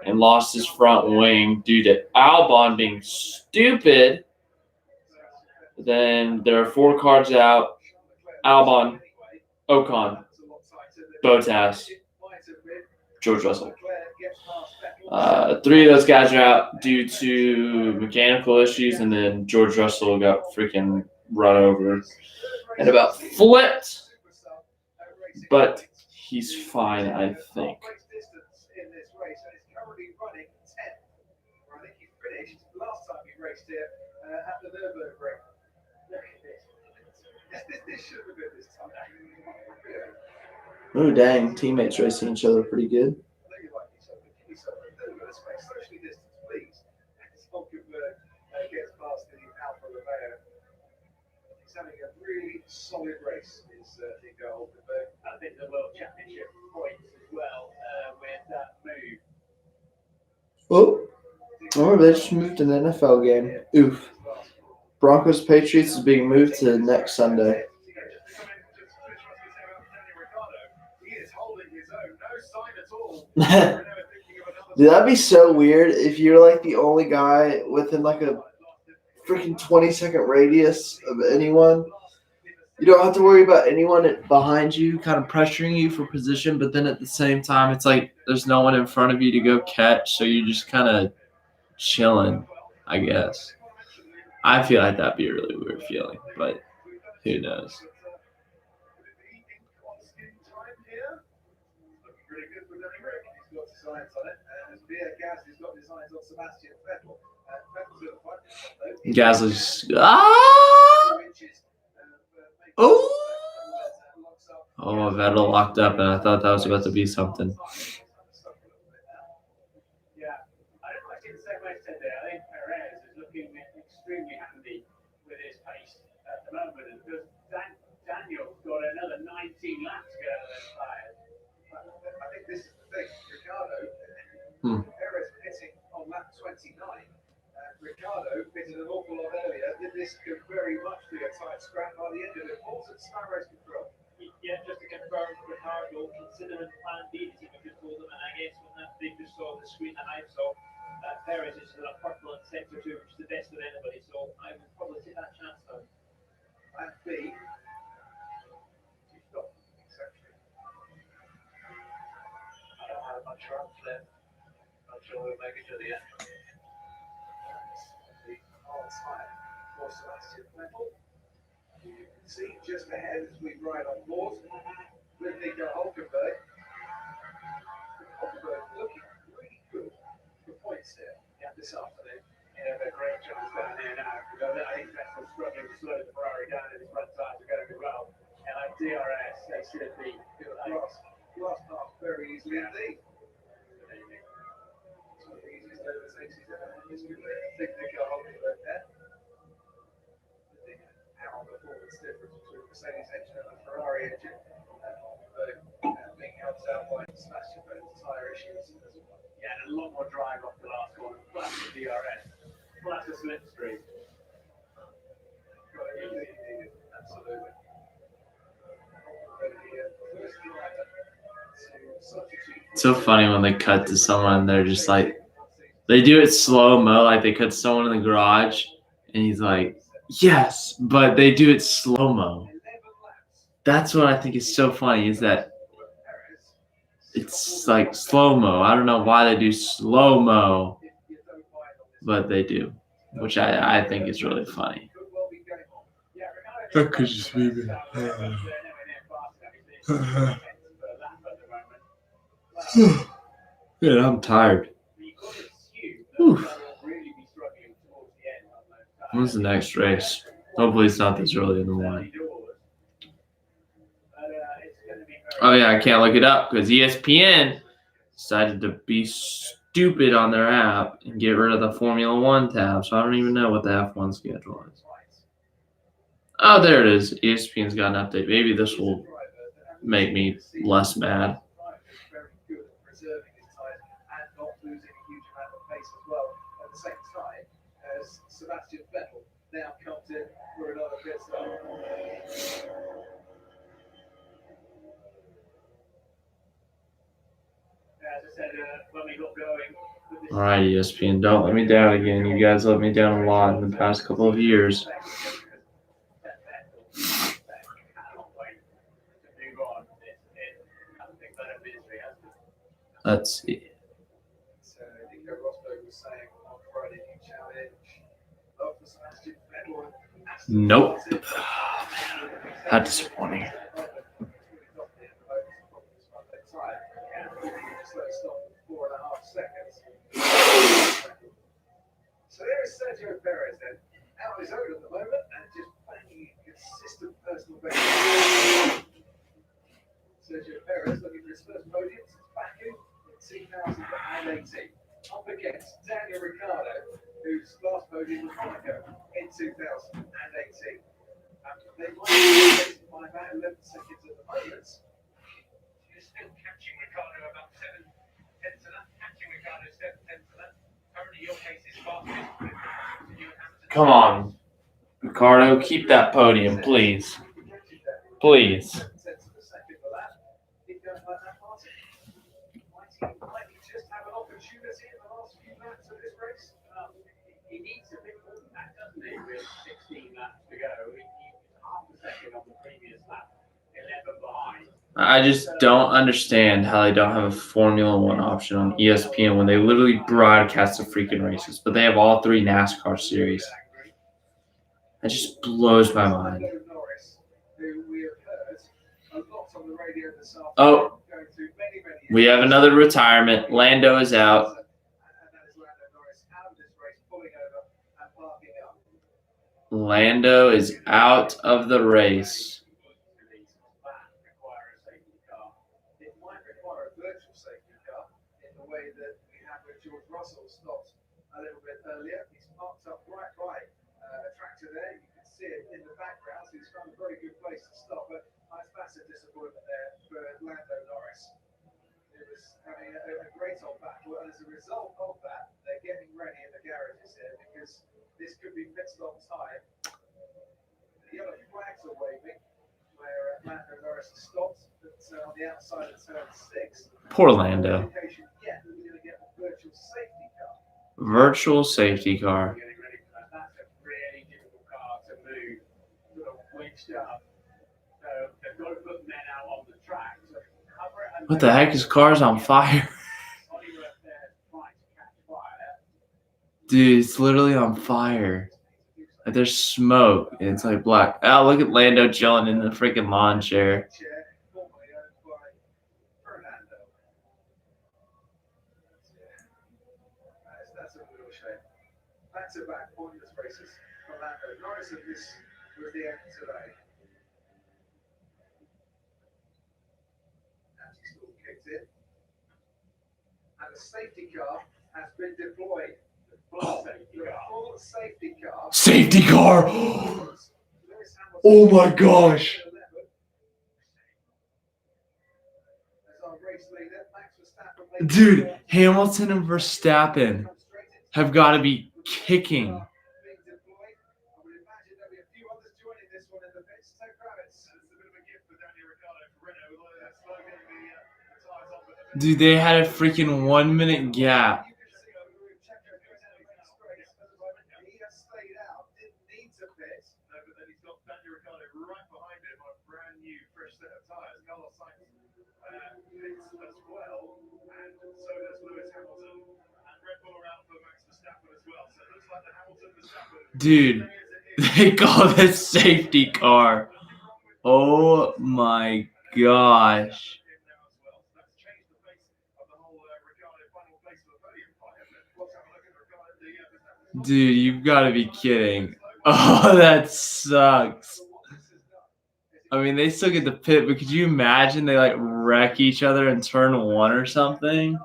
and lost his front wing due to Albon being stupid. Then there are 4 cars out: Albon, Ocon, Bottas, George Russell. 3 of those guys are out due to mechanical issues, and then George Russell got freaking run over and about flipped. But he's fine, I think. Oh, dang. Teammates racing each other pretty good. He's having a really solid race, is Nico Hulkenberg. I think the World Championship points as well with that move. Oh, they just moved an NFL game. Oof. Broncos Patriots is being moved to next Sunday. Dude, that'd be so weird if you're like the only guy within like a freaking 20-second radius of anyone. You don't have to worry about anyone behind you kind of pressuring you for position, but then at the same time, it's like there's no one in front of you to go catch, so you're just kind of chilling, I guess. I feel like that'd be a really weird feeling, but who knows? Gasly's oh, Vettel locked up, and I thought that was about to be something. Yeah, I don't like it the same way I said there. I think Perez is looking extremely handy with his pace at the moment because Daniel's got another 19 laps to go to those tyres. I think this is the thing. Ricardo, Perez pitting on lap 29. Ricardo pitted an awful lot earlier. This could very much be a tight scrap by the end of it. Balls at Sky Race Control. Yeah, just to confirm, Ricardo considering plan B, as we could call them, and I guess when that they just saw the screen that I saw, Perez is in a purple and sector 2, which is the best of anybody, so I would probably take that chance though. Plan B. Stop. Exactly. I don't have much room left. Not sure we'll make it to the end. The hard side for Sebastian Vettel. You can see just ahead as we ride on board with Nico Hulkenberg. Hulkenberg looking really good for points there this afternoon. Yeah, they're great jobs down there now. I think Vettel's struggling to slow the Ferrari down and his front tires are going to be well. And like DRS, they should be last part very easily indeed. It's one of the easiest overtakes he's ever had in history. Big Nico Hulkenberg there. How performance difference between Mercedes engine and the Ferrari engine, being helped out by Sebastian Vettel's tyre issues as well. Yeah, and a lot more drive off the last one, plus the DRS, plus the slipstream. Absolutely. It's so funny when they cut to someone, they're just like, they do it slow-mo, like they cut someone in the garage, and he's like, yes, but they do it slow-mo. That's what I think is so funny, is that it's like slow-mo. I don't know why they do slow-mo, but they do, which I think is really funny. That could just be me. Yeah, I'm tired. Whew. When's the next race? Hopefully it's not this early in the morning. Oh yeah, I can't look it up because ESPN decided to be stupid on their app and get rid of the Formula One tab, so I don't even know what the F1 schedule is. Oh, there it is. ESPN's got an update. Maybe this will make me less mad. Sebastian Vettel now comes in for another pit stop. As I said, when we got going. All right, ESPN, don't let me down again. You guys let me down a lot in the past couple of years. Let's see. Nope. How disappointing. So there is Sergio Perez then, out on his own at the moment and just banging consistent personal best. Sergio Perez looking for his first podium since Baku in 2018. Up against Daniel Ricciardo, whose last podium was Monaco in 2018. They might be by about 11 seconds at the moment. You're still catching Ricciardo about 7 tenths of that. Catching Ricciardo 7 tenths of that. Currently, your pace is fastest. Come on. Ricardo, keep that podium, please. Please. He needs a bit more than that, doesn't he? With 16 laps to go, he's half a second on the previous lap, 11 behind. I just don't understand how they don't have a Formula One option on ESPN when they literally broadcast the freaking races, but they have all three NASCAR series. That just blows my mind. Oh, we have another retirement. Lando is out. Lando is out of the race. Russell stopped a little bit earlier. He's parked up right by a tractor there. You can see it in the background. So he's found a very good place to stop. But that's massive disappointment there for Lando Norris. It was having a great old battle. And as a result of that, they're getting ready in the garages here because this could be pit stop time. The yellow flags are waving where Lando Norris has stopped. But on the outside of turn 6. Poor Lando. Yeah, we're going to get a virtual safety car. Virtual safety car. That's a really difficult car to move, sort of wedged up. So they've got to put men out on the track to cover it. And What the heck? His car's on fire. Dude, it's literally on fire. Like there's smoke and it's like black. Oh, look at Lando chilling in the freaking lawn chair. That's a real shame. Back-to-back pointless races for Lando Norris, and this was the end today. And he still kicked in. And the safety car has been deployed. The full safety car. Safety car! Oh my gosh! Dude, Hamilton and Verstappen have got to be kicking. Dude, they had a freaking 1 minute gap. Dude, they call this safety car. Oh my gosh. Dude, you've got to be kidding. Oh, that sucks. I mean, they still get the pit, but could you imagine they like wreck each other in turn 1 or something?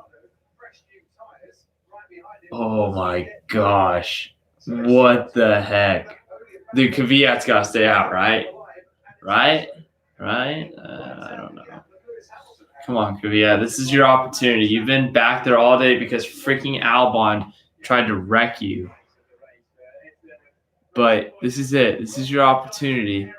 Oh my gosh. What the heck? Dude, Kvyat's got to stay out, right? Right? I don't know. Come on, Kvyat. This is your opportunity. You've been back there all day because freaking Albon tried to wreck you. But this is it. This is your opportunity.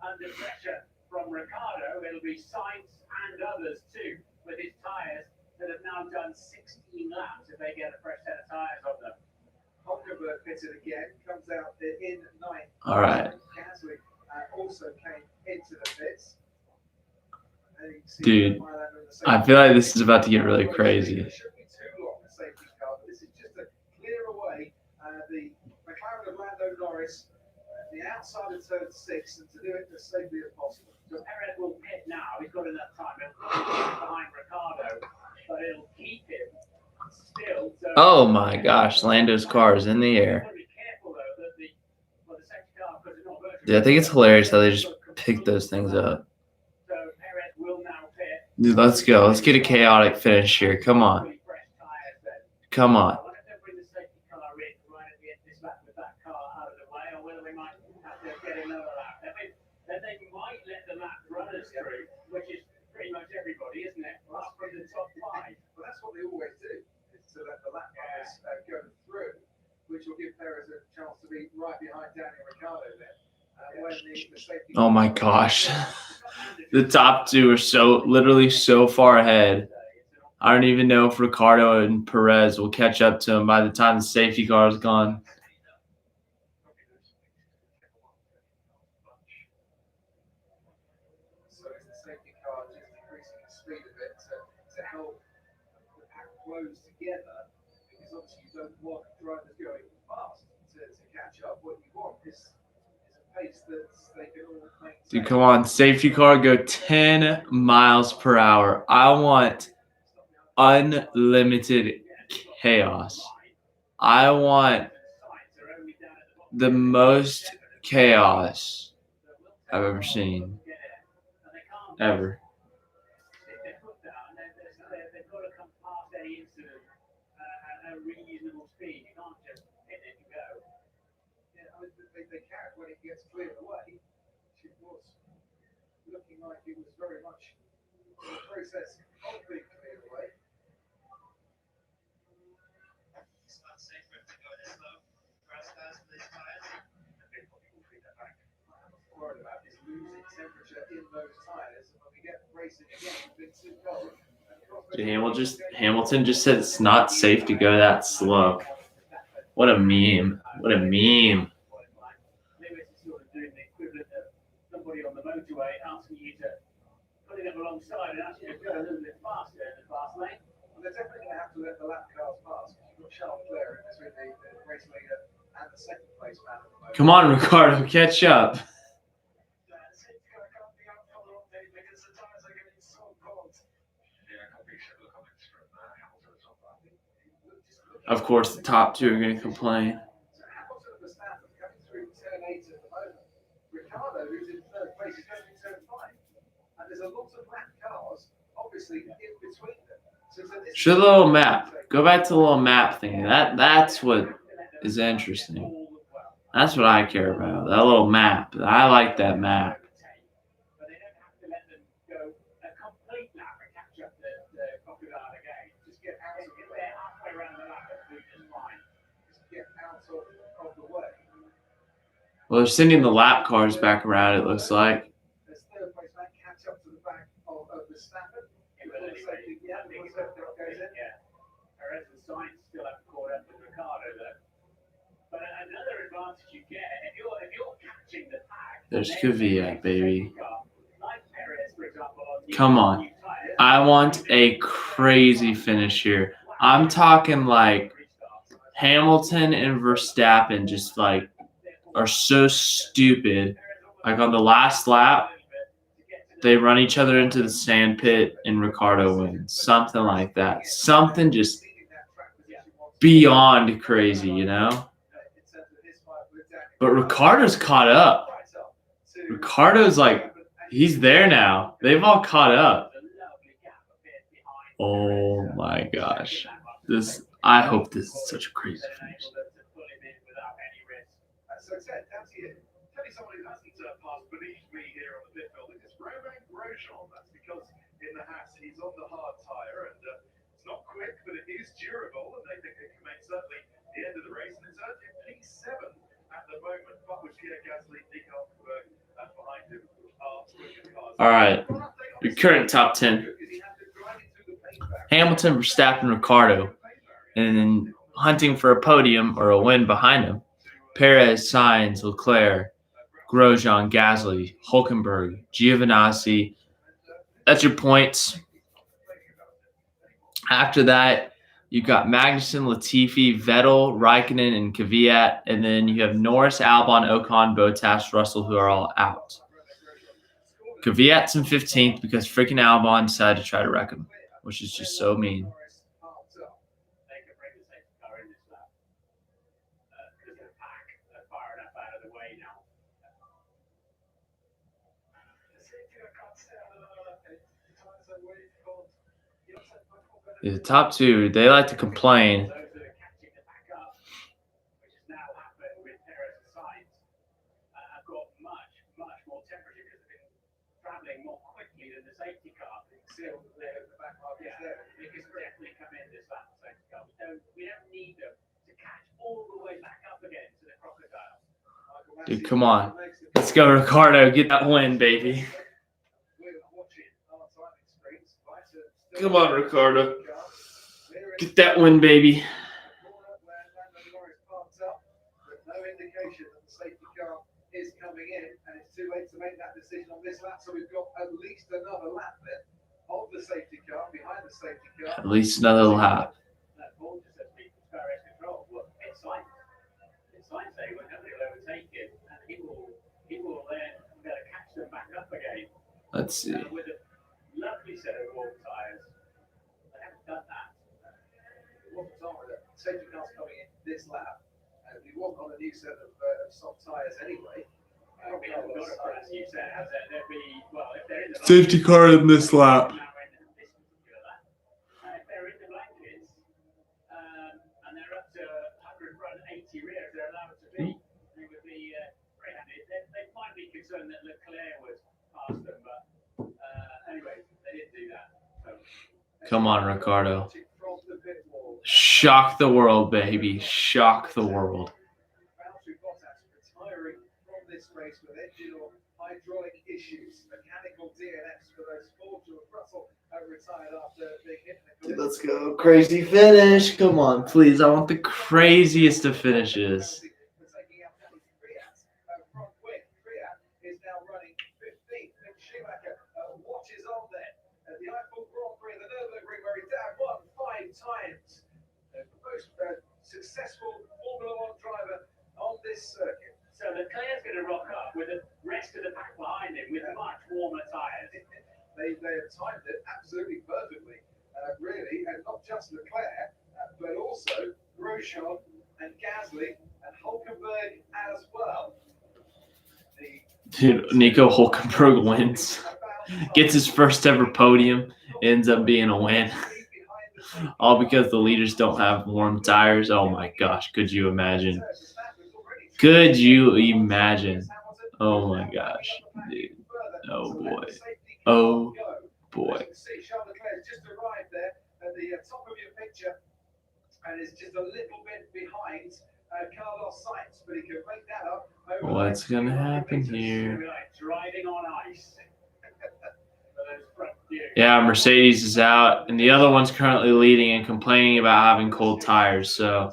Under pressure from Ricardo, it'll be Sainz and others too, with his tyres that have now done 16 laps if they get a fresh set of tyres on them. Hulkenberg pitted again, comes out in 9th. All right. Gasly also came into the pits. Dude, I feel like this is about to get really crazy. It shouldn't be too long, the safety car, but this is just to clear away the McLaren of Lando Norris, the outside of turn 6, and to do it as safely as possible. So Perez will pit now. He's got enough time behind Ricardo, but it'll keep him still. So Oh my gosh, Lando's car is in the air. be careful though that the safety car, because it's not virtual. Dude, I think it's hilarious how they just pick those things up. So Perez will now pit. Dude, let's go. Let's get a chaotic finish here. Come on. Come on. They might let the lap runners through, which is pretty much everybody, isn't it? Up from the top 5. Well, that's what they always do, is to let the lap Oh my gosh. The top two are literally so far ahead. I don't even know if Ricardo and Perez will catch up to him by the time the safety car is gone. So is the safety car just increasing the speed a bit to help the pack close together? Because obviously you don't want drivers going fast to catch up. What you want is a pace that they can all maintain. Dude, come on. Safety car, go 10 miles per hour. I want unlimited chaos. I want the most chaos I've ever seen. Ever. They can't when it gets cleared away. It was looking like it was very much in the process of being cleared away. It's not safe to go this slow. Grass fast for these tires. People feed that back. What I'm worried about is losing temperature in those tires. And when we get racing again, it's too cold. Hamilton just said it's not safe to go that slow. What a meme. What a meme. Somebody on the motorway asking you to put it up alongside and actually go a little bit faster in the fast lane. Well, they're definitely going to have to let the lap cars pass. You've got Charles Leclerc between the race leader and the second place man at the moment. Come on, Ricardo, catch up. Of course, the top two are going to complain. Hamilton and Verstappen coming through turn 8 at the moment. Ricardo, who's in third place, is going in turn 5. And there's a lot of lap cars, obviously, in between them. So this Show the little map. Go back to the little map thing. That's what is interesting. That's what I care about. That little map. I like that map. But they don't have to let them go a complete lap and catch up the crocodile again. Just get out of it. They're halfway around the lap, they'll do just fine. Just get out of the way. Well, they're sending the lap cars back around, it looks like. There's third place man catch up to the back of Verstappen. Yeah, Perez and Sainz still haven't caught up with Ricardo though. But another advantage you get if you're catching the pack. There's Kvyat, baby. Like Perez, for example, Come on. I want a crazy finish here. I'm talking like Hamilton and Verstappen just like are so stupid. Like on the last lap, they run each other into the sand pit and Ricardo wins. Something like that. Something just beyond crazy, you know? But Ricardo's caught up. Ricardo's like, he's there now. They've all caught up. Oh my gosh. I hope this is such a crazy finish. So Ted, that's it. Tell me somebody who hasn't passed beneath me here on the pit building. It's Romain Grosjean. That's because in the Haas he's on the hard tyre and it's not quick, but it is durable, and they think it can make certainly the end of the race. And it's only P7 at the moment, but with Pierre Gasly, Nico Hulkenberg behind him are switching cars. All right. Your current top 10. Hamilton, Verstappen, Ricardo. And then hunting for a podium or a win behind him. Perez, Sainz, Leclerc, Grosjean, Gasly, Hulkenberg, Giovinazzi. That's your points. After that, you've got Magnussen, Latifi, Vettel, Raikkonen, and Kvyat. And then you have Norris, Albon, Ocon, Bottas, Russell, who are all out. Kvyat's in 15th because freaking Albon decided to try to wreck him, which is just so mean. The top two, they like to complain. Dude, come on. Let's go, Ricardo. Get that win, baby. Come on, Ricardo. Get that win, baby. No indication that the safety car is coming in, and it's too late to make that decision on this lap. So we've got at least another lap then of the safety car behind the safety car. At least another lap. That ball just says be direct control. Well, it's like they will overtake it, and he will then catch them back up again. Let's see. With a lovely set of warm tyres. They haven't done that. What was on with it? Safety car's coming in this lap. We want on a new set of soft tyres anyway. We haven't got a press, you said, has there? There'd be, well, if they're in the Safety car in this lap. If they're in the blankets, and they're up to 100 front, 80 rear, if they're allowed to be, they would be very happy. They might be concerned that Leclerc was past them, but anyway, they didn't do that. So, Come on, Ricardo. Shock the world, baby. Shock the world. Retiring from this race with engine or hydraulic issues, mechanical DNFs for those four. George Russell retired after a big hit. Dude, let's go. Crazy finish. Come on, please. I want the craziest of finishes. Is now running 15th. And Schumacher watches on there at the Eifel Grand Prix, the Nürburgring, where he's down 5 times. The most successful Formula One driver on this circuit. So Leclerc's going to rock up with the rest of the pack behind him with much warmer tyres. They have timed it absolutely perfectly, really, and not just Leclerc, but also Grosjean and Gasly and Hulkenberg as well. Dude, Nico Hulkenberg wins. Gets his first ever podium. Ends up being a win. All because the leaders don't have warm tires. Oh my gosh, could you imagine? Could you imagine? Oh my gosh, dude. Oh boy. Oh boy. Charles Leclerc just arrived there at the top of your picture and is just a little bit behind Carlos Sainz, but he can make that up. What's gonna happen here? Driving on ice. Yeah, Mercedes is out, and the other one's currently leading and complaining about having cold tires. So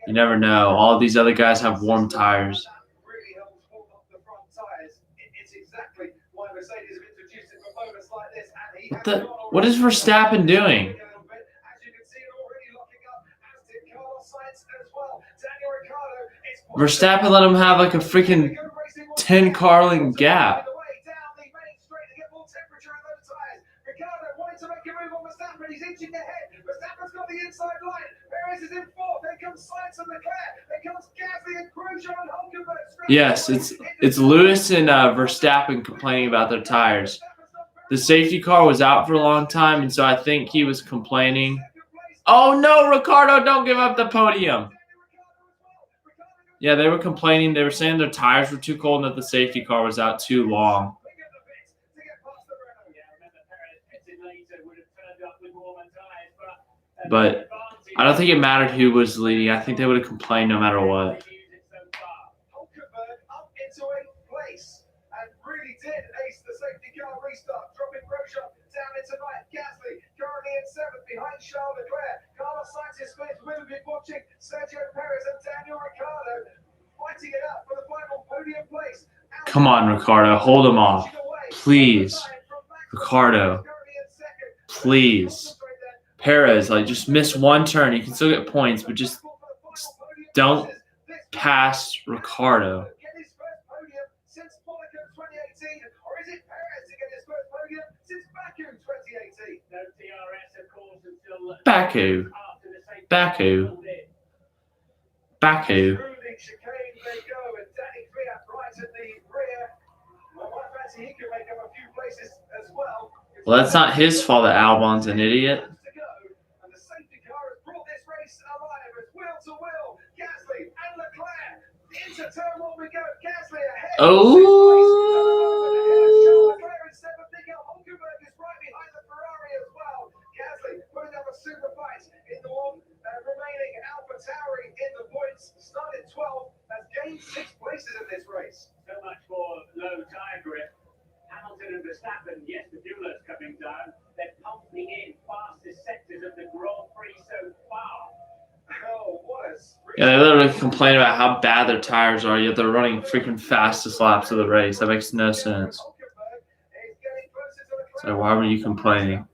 you never know. All these other guys have warm tires. Really helps hold up the front tires. It's exactly why Mercedes have introduced it for moments like this. And What is Verstappen doing? As you can see, it already locking up, as did Carlos Sainz as well. Daniel Ricciardo. Verstappen let him have like a freaking 10 car length gap. He's inching ahead. Verstappen's got the inside line. Perez is in fourth. Then comes Sainz and Leclerc. Then comes Gasly and Grosjean and Hulkenberg. Yes, it's Lewis and Verstappen complaining about their tires. The safety car was out for a long time, and so I think he was complaining. Oh no, Ricardo, don't give up the podium. Yeah, they were complaining. They were saying their tires were too cold and that the safety car was out too long. But I don't think it mattered who was leading. I think they would have complained no matter what. Hulkenberg up into 8th place and really did ace the safety car restart, dropping Grosjean down into 9th. Gasly currently in 7th behind Charles Leclerc. Carlos Sainz is fifth. We've been watching Sergio Perez and Daniel Ricciardo fighting it out for the final podium place. Come on, Ricardo. Hold him off. Please. Ricardo. Please. Perez, like, just miss one turn. You can still get points, but just don't pass Ricardo. Baku. Baku. Baku. Well, that's not his fault that Albon's an idiot. Oh! Verstappen, yes, the duelers coming down. They're pumping in fastest sectors of the Grand Prix so far. Oh, what a sprint. Yeah, they literally complain about how bad their tires are, yet they're running freaking fastest laps of the race. That makes no sense. Hulkenberg is getting closer to the So why were you complaining?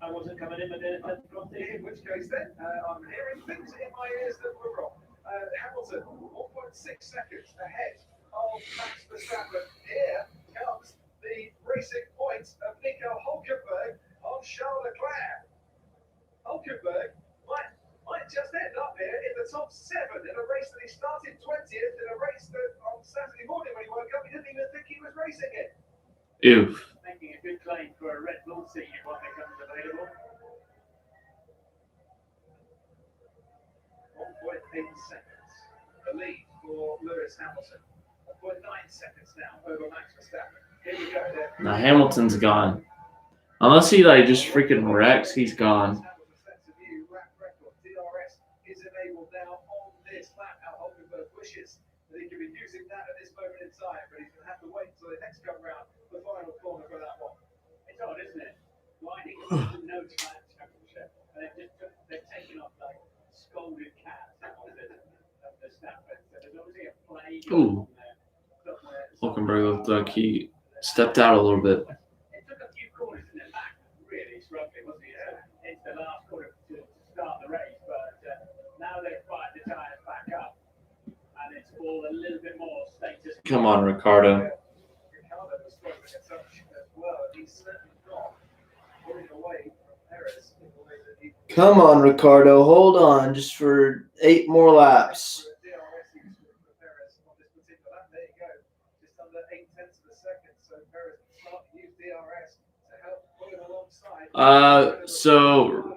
I wasn't coming in with In which case then, I'm hearing things in my ears that were wrong. Hamilton, 1.6 seconds ahead of Max Verstappen. Here comes the racing points of Nico Hulkenberg on Charles Leclerc. Hulkenberg might just end up here in the top 7 in a race that he started 20th in a race that on Saturday morning when he woke up, he didn't even think he was racing it. Ew. Making a good claim for a Red Bull seat if one becomes available. 1.8 seconds. The lead for Lewis Hamilton. 1.9 seconds now over Max Verstappen. Here we go. Now Hamilton's gone. Unless he like just freaking wrecks, he's gone. DRS is enabled now on this lap. How Hulkenberg wishes that he could be using that at this moment in time, but he's going to have to wait until the next come round, the final corner for that one. It's odd, isn't it? Riding no track championship, and they've taken off like scolded cats out of the Verstappen. So there's obviously a play Ooh. on there. Hulkenberg looked like he stepped out a little bit. It took a few corners in the back, really struggling, wasn't it? It's the last corner to start the race, but now they've fired the tyres back up, and it's all a little bit more status. Come on, Ricardo. Ricardo was struggling a touch as well, and he's certainly not pulling away from Perez in the way that he. Come on, Ricardo. Hold on just for 8 more laps. DRS use for Perez on this particular lap. There you go. Just under 8 tenths of a second. So Perez can start to use DRS to help pull him alongside. So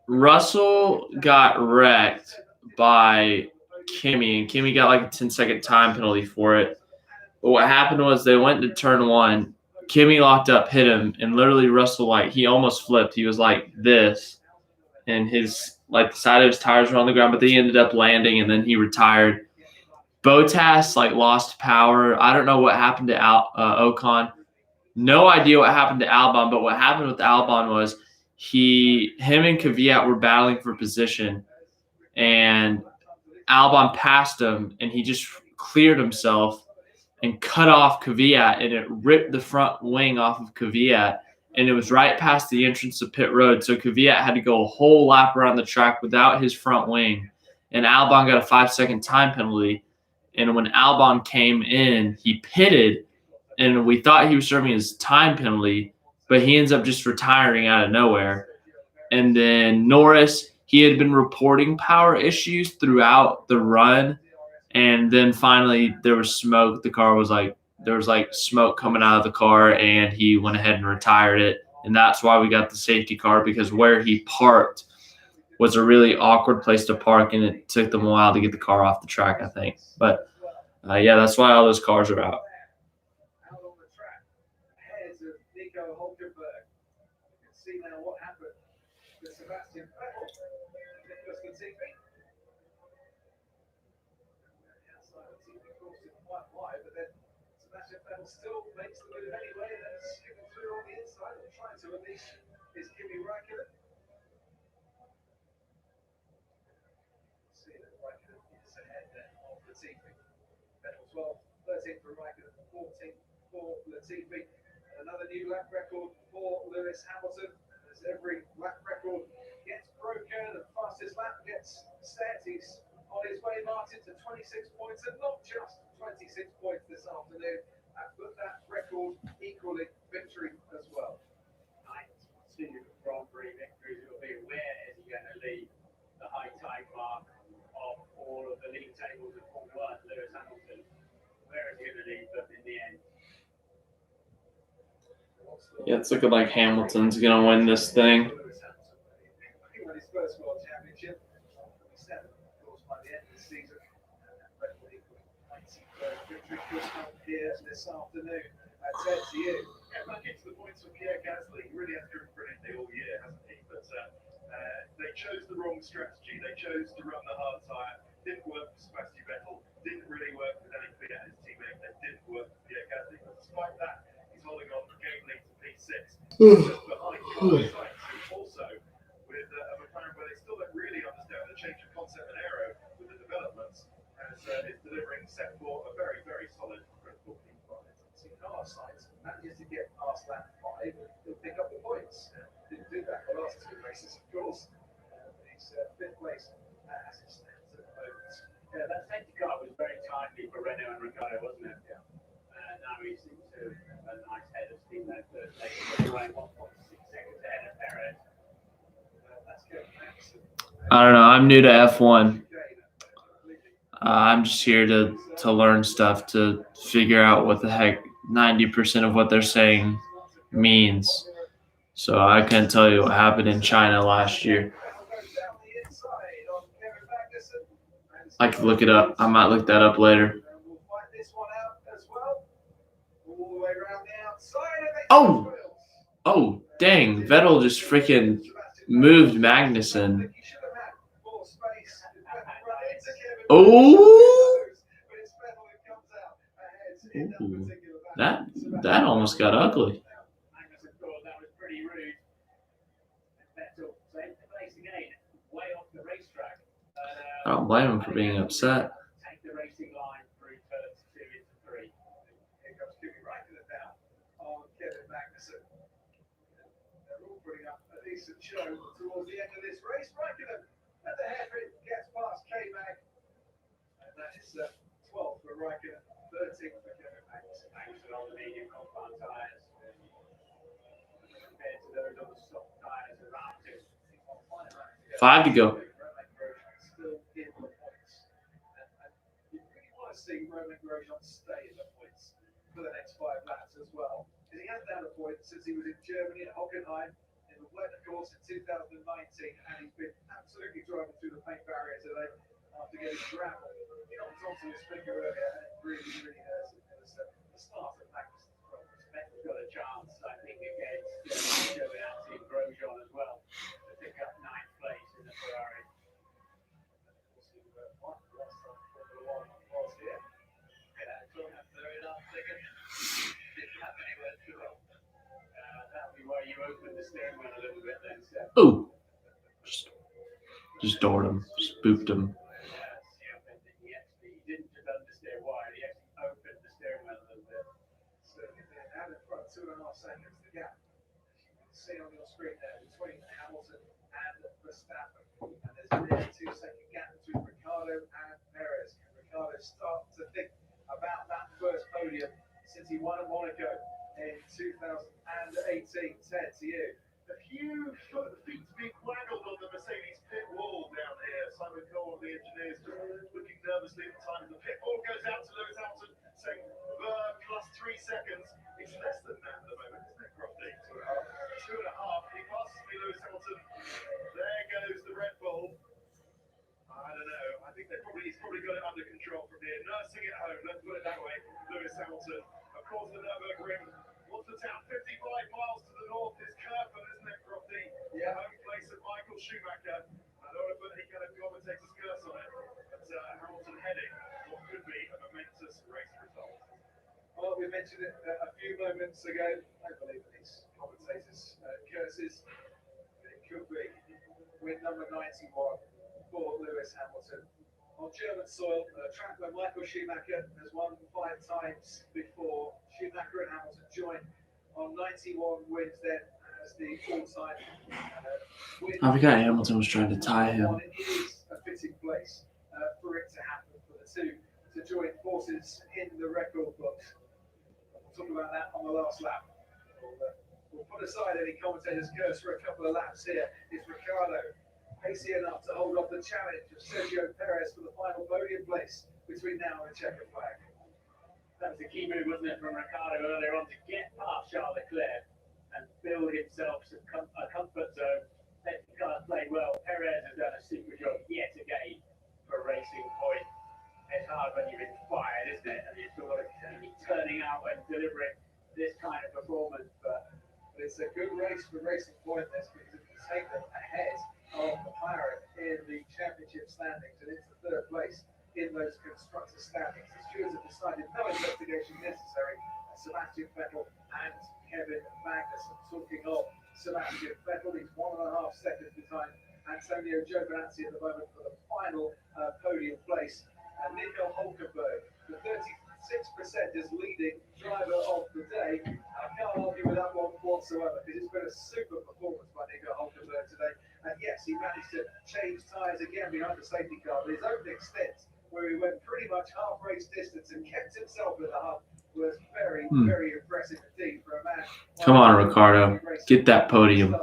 Russell got wrecked by Kimi, and Kimi got like a 10-second time penalty for it. But what happened was they went to turn 1. Kimi locked up, hit him, and literally Russell, like, he almost flipped. He was like this, and his, like, the side of his tires were on the ground, but then he ended up landing, and then he retired. Bottas, like, lost power. I don't know what happened to Ocon. No idea what happened to Albon, but what happened with Albon was him and Kvyat were battling for position, and Albon passed him, and he just cleared himself and cut off Kvyat, and it ripped the front wing off of Kvyat, and it was right past the entrance of pit road, so Kvyat had to go a whole lap around the track without his front wing, and Albon got a 5-second time penalty, and when Albon came in, he pitted, and we thought he was serving his time penalty, but he ends up just retiring out of nowhere. And then Norris, he had been reporting power issues throughout the run, and then finally there was smoke. There was smoke coming out of the car, and he went ahead and retired it. And that's why we got the safety car, because where he parked was a really awkward place to park, and it took them a while to get the car off the track, I think. But yeah, that's why all those cars are out. Out on the track, ahead of Nico Hulkenberg. You can see now what happened to Sebastian Vettel. Nicholas Latifi. The outside of Latifi crossed it quite wide, but then Sebastian Vettel still makes the move anyway, and then skipping through on the inside and trying to release his Kimi Räikkönen. See that Räikkönen is ahead then of Latifi. Vettel 12, 13 for Räikkönen, 14 for Latifi. Another new lap record for Lewis Hamilton. As every lap record gets broken, the fastest lap gets set. He's on his way, Martin, to 26 points, and not just 26 points this afternoon. But that record equaling victory as well. Two Grand Prix victories will be where is he going to leave the high tide mark of all of the league tables of Formula 1, Lewis Hamilton? Where is he going to leave them in the end? Yeah, it's looking like Hamilton's going to win this thing. He won his first World Championship, 27, of course, by the end of the season. Record equaling 93rd victory could come here this afternoon. Ted, to you. Yeah, back into the points for Pierre Gasly. He really has driven brilliantly all year, hasn't he? But they chose the wrong strategy. They chose to run the hard tyre. Didn't work for Sebastian Vettel. Didn't really work for Danny Kvyat, his teammate. That didn't work for Pierre Gasly. Despite that, he's holding on for game lead to P6. Just behind Carlos Sainz, who also with a McLaren where they still don't really understand the change of concept and aero with the developments, as is delivering set for a very, very solid Red Bull P5. See, Carlos Sainz manages to get past lap 5, he'll pick up the points. Didn't do that the last 2 races, of course. He's 5th place as it stands at the moment. Yeah, that safety car was very timely for Renault and Ricciardo, wasn't it? Yeah. Now he seems to have a nice head of steam there third place. He's running 1.6 seconds ahead of Perez. That's Kevin Magnussen. I don't know. I'm new to F1. I'm just here to learn stuff, to figure out what the heck 90% of what they're saying means. So I couldn't tell you what happened in China last year. I could look it up. I might look that up later. Oh, dang. Vettel just freaking moved Magnussen. Oh, ooh, that almost got ugly. Magnussen thought that was pretty rude. Vettel saved the place again, way off the racetrack. I don't blame him for being upset. Take the racing line through turns 2 into 3. Here comes Kimi Räikkönen now on Kevin Magnussen. They're all putting up a decent show towards the end of this race. Räikkönen at the hairpin gets past K-Mag. And that is 12th for Räikkönen, 13th for Kevin Magnussen. Magnussen on the medium compound tyres compared to those on the soft tyres around him. 5 to go. Still in the points. And you really want to see Roman Grosjean stay in the points for the next 5 laps as well. Because he hasn't had a point since he was in Germany at Hockenheim in the wet course in 2019, and he's been absolutely driving through the paint barrier today after getting gravel. He knocked onto his finger earlier, and it really, really hurts him. It was the start of Magnussen's problem. Vettel's got a chance, I think, against Giovinazzi and Grosjean as well to pick up 9th place in the Ferrari. That'll be why you open the steering wheel a little bit then, Seth. Ooh. Just doored him. Spooked him. He didn't just understeer wide, he actually opened the steering wheel a little bit. So they're out in front, 2.5 seconds the gap. As you can see on your screen there between Hamilton and Verstappen. And there's a nearly 2-second gap between Ricciardo and Perez. Can Ricciardo start to think about that first podium since he won at Monaco in 2018? Ted, to you. A few feet being waggled on the Mercedes pit wall down here. Simon Cole, one of the engineers, just looking nervously at the time. The pit wall goes out to Lewis Hamilton, saying plus 3 seconds. It's less than that at the moment, isn't it, Crofty? 2.5. He passes me, Lewis Hamilton. There goes the Red Bull. I don't know. I think he's probably got it under control from here. Nursing it home, let's put it that way. Lewis Hamilton. Of course, the Nürburgring. What's the town? 55 miles to the north is Kirkman, isn't it, Crofty? Yeah. Home place of Michael Schumacher. I don't want to put any kind of commentator's curse on it, but Hamilton heading what could be a momentous race result. Well, we mentioned it a few moments ago. I don't believe in these commentators' curses. It could be win number 91 for Lewis Hamilton. On German soil, a track where Michael Schumacher has won 5 times before. Schumacher and Hamilton joined on 91 wins then as the all-time win. I forgot Hamilton was trying to tie him. It is a fitting place for it to happen, for the two to join forces in the record books. We'll talk about that on the last lap. We'll put aside any commentator's curse for a couple of laps here. It's Ricciardo pacey enough to hold off the challenge of Sergio Perez for the final podium place between now and the checkered flag. That was a key move, wasn't it, from Ricciardo earlier on to get past Charles Leclerc and build himself a comfort zone. Safety car played well. Perez has done a super job yet again for Racing Point. It's hard when you've been fired, isn't it? And you're sort of turning out and delivering this kind of performance. But it's a good race for Racing Point. This because it can take them ahead of McLaren in the championship standings and into 3rd place in those constructor standings. The stewards have decided no investigation necessary. Sebastian Vettel and Kevin Magnussen. Talking of Sebastian Vettel, he's 1.5 seconds behind Antonio Giovinazzi at the moment for the final podium place. And Nico Hulkenberg, the 36% is leading driver of the day. I can't argue with that one whatsoever because it's been a super performance by Nico Hulkenberg today. And yes, he managed to change tyres again behind the safety car, but his opening stint, where he went pretty much half race distance and kept himself in the hunt, was very, very impressive indeed for a man. Come on, Ricardo. Get that podium.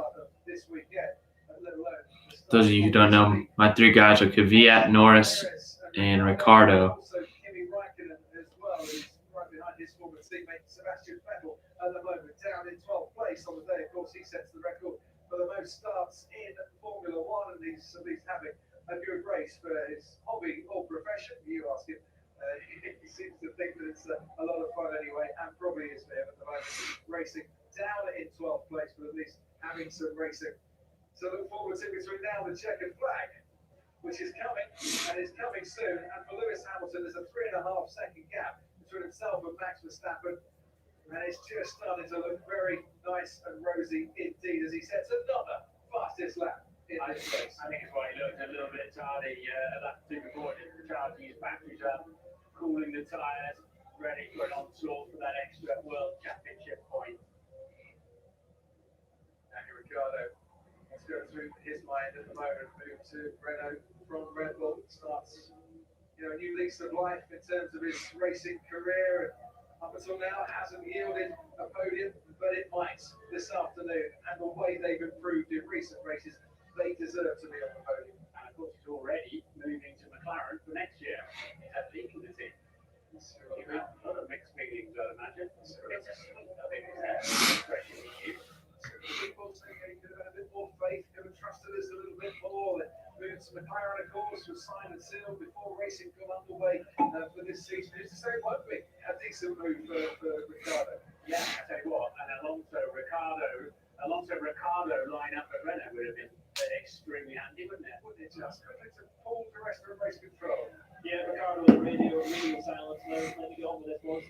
This weekend, let alone Those of you who don't know, my three guys are Kvyat, Norris, and Ricardo. Also, Kimi Räikkönen as well is right behind his former teammate Sebastian Vettel at the moment, down in 12th place on the day. Of course, he sets the record for the most starts in Formula One, and he's at least having a good race for his hobby or profession. You ask him. He seems to think that it's a lot of fun anyway, and probably is for him at the moment. Racing down in 12th place, but at least having some racing. So look forward to between now and the checkered flag, which is coming, and is coming soon. And for Lewis Hamilton, there's a 3.5 second gap between himself and Max Verstappen. And it's just starting to look very nice and rosy indeed as he sets another fastest lap in this race. I think it's why he looked a little bit tardy at that two before. Charging his batteries up, cooling the tyres, ready for an onslaught for that extra World Championship point. Daniel Ricciardo, let's go through his mind at the moment. Move to Renault from Red Bull, starts a new lease of life in terms of his racing career. And up until now, hasn't yielded a podium, but it might this afternoon. And the way they've improved in recent races, they deserve to be on the podium. And of course, he's already moving to McLaren for next year. Is that legal, is it? A lot of mixed feelings, I'd imagine. It's a sweet, I think it's expression he used. People say he could have had a bit more faith, could have trusted us a little bit more. Moving to McLaren, of course, was signed and sealed before racing got underway for this season. Who's to say it won't be a decent move for Ricciardo? Yeah, I tell you what, and Alonso Ricardo line up at Renault would have been extremely handy, wouldn't it? Wouldn't it just? Could have to pull the rest of race control. Yeah, Ricardo was radio silence. Let me get on with this one.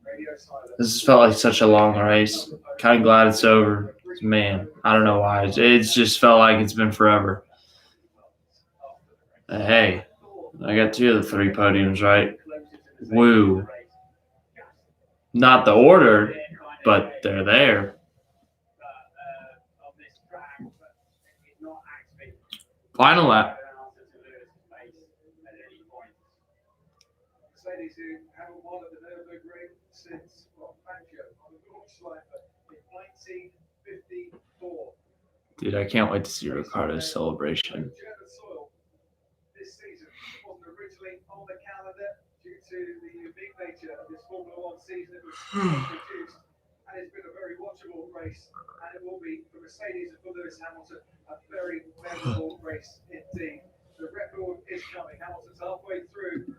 Radio silence. This has felt like such a long race. Kind of glad it's over. Man, I don't know why. It's just felt like it's been forever. Hey, I got 2 of the 3 podiums right. Woo. Not the order, but they're there. Final lap. Mercedes, who haven't won at the Nürburgring since Fangio on the launch line in 1954. Dude, I can't wait to see Ricardo's celebration. German soil this season wasn't originally on the calendar due to the unique nature of this Formula One season. It was introduced, and it's been a very watchable race, and it will be for Mercedes and for Lewis Hamilton a very memorable race indeed. The record is coming. Hamilton's halfway through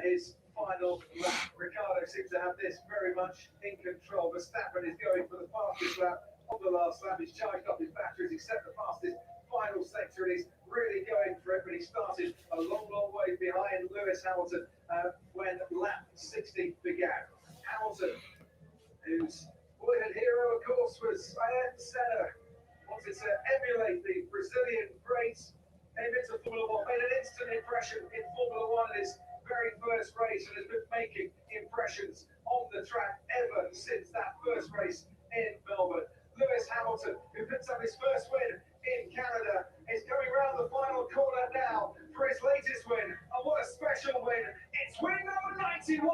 his final lap. Ricciardo seems to have this very much in control. Verstappen is going for the fastest lap of the last lap. He's charged up his batteries. He's set the fastest final sector, and he's really going for it. But he started a long, long way behind Lewis Hamilton when lap 60 began. Hamilton, whose boyhood hero, of course, was Ayrton Senna, wanted to emulate the Brazilian greats. Came into Formula One, made an instant impression in Formula One in his very first race, and has been making impressions on the track ever since that first race in Melbourne. Lewis Hamilton, who picks up his first win in Canada, is coming round the final corner now for his latest win. And what a special win! It's win number 91.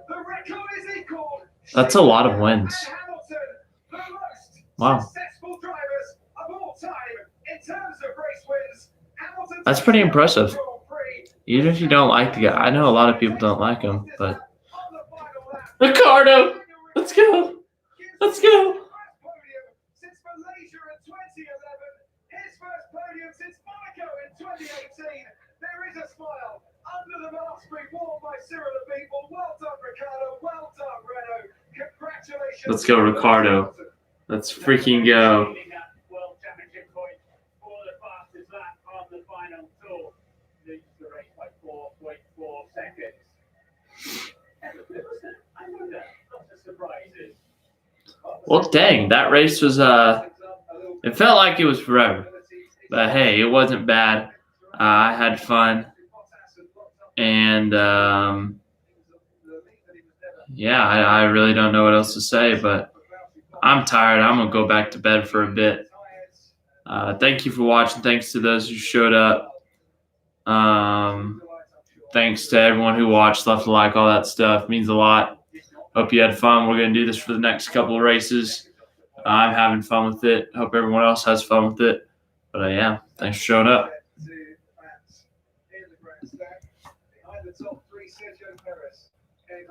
The record is equalled. That's a lot of wins. Hamilton, the most Wow. successful drivers of all time in terms of race wins. Hamilton, That's pretty impressive. Even if you don't like the guy, I know a lot of people don't like him, but Ricardo, let's go. Let's go. Since Malaysia in 2011, his first podium since Monaco in 2018. There is a smile under the mask being worn by Cyril and people. Well done, Ricardo. Well done, Renault. Congratulations. Let's go, Ricardo. Let's freaking go. World Championship point for the fastest lap on the final tour. Leads the race by 4.5 Well, dang, that race was it felt like it was forever, but hey, it wasn't bad. I had fun, and yeah, I really don't know what else to say, but I'm tired. I'm gonna go back to bed for a bit. Thank you for watching. Thanks to those who showed up. Thanks to everyone who watched, left a like, all that stuff. It means a lot. Hope you had fun. We're going to do this for the next couple of races. I'm having fun with it. Hope everyone else has fun with it. But yeah, thanks for showing up. Behind the top three, Sergio Perez.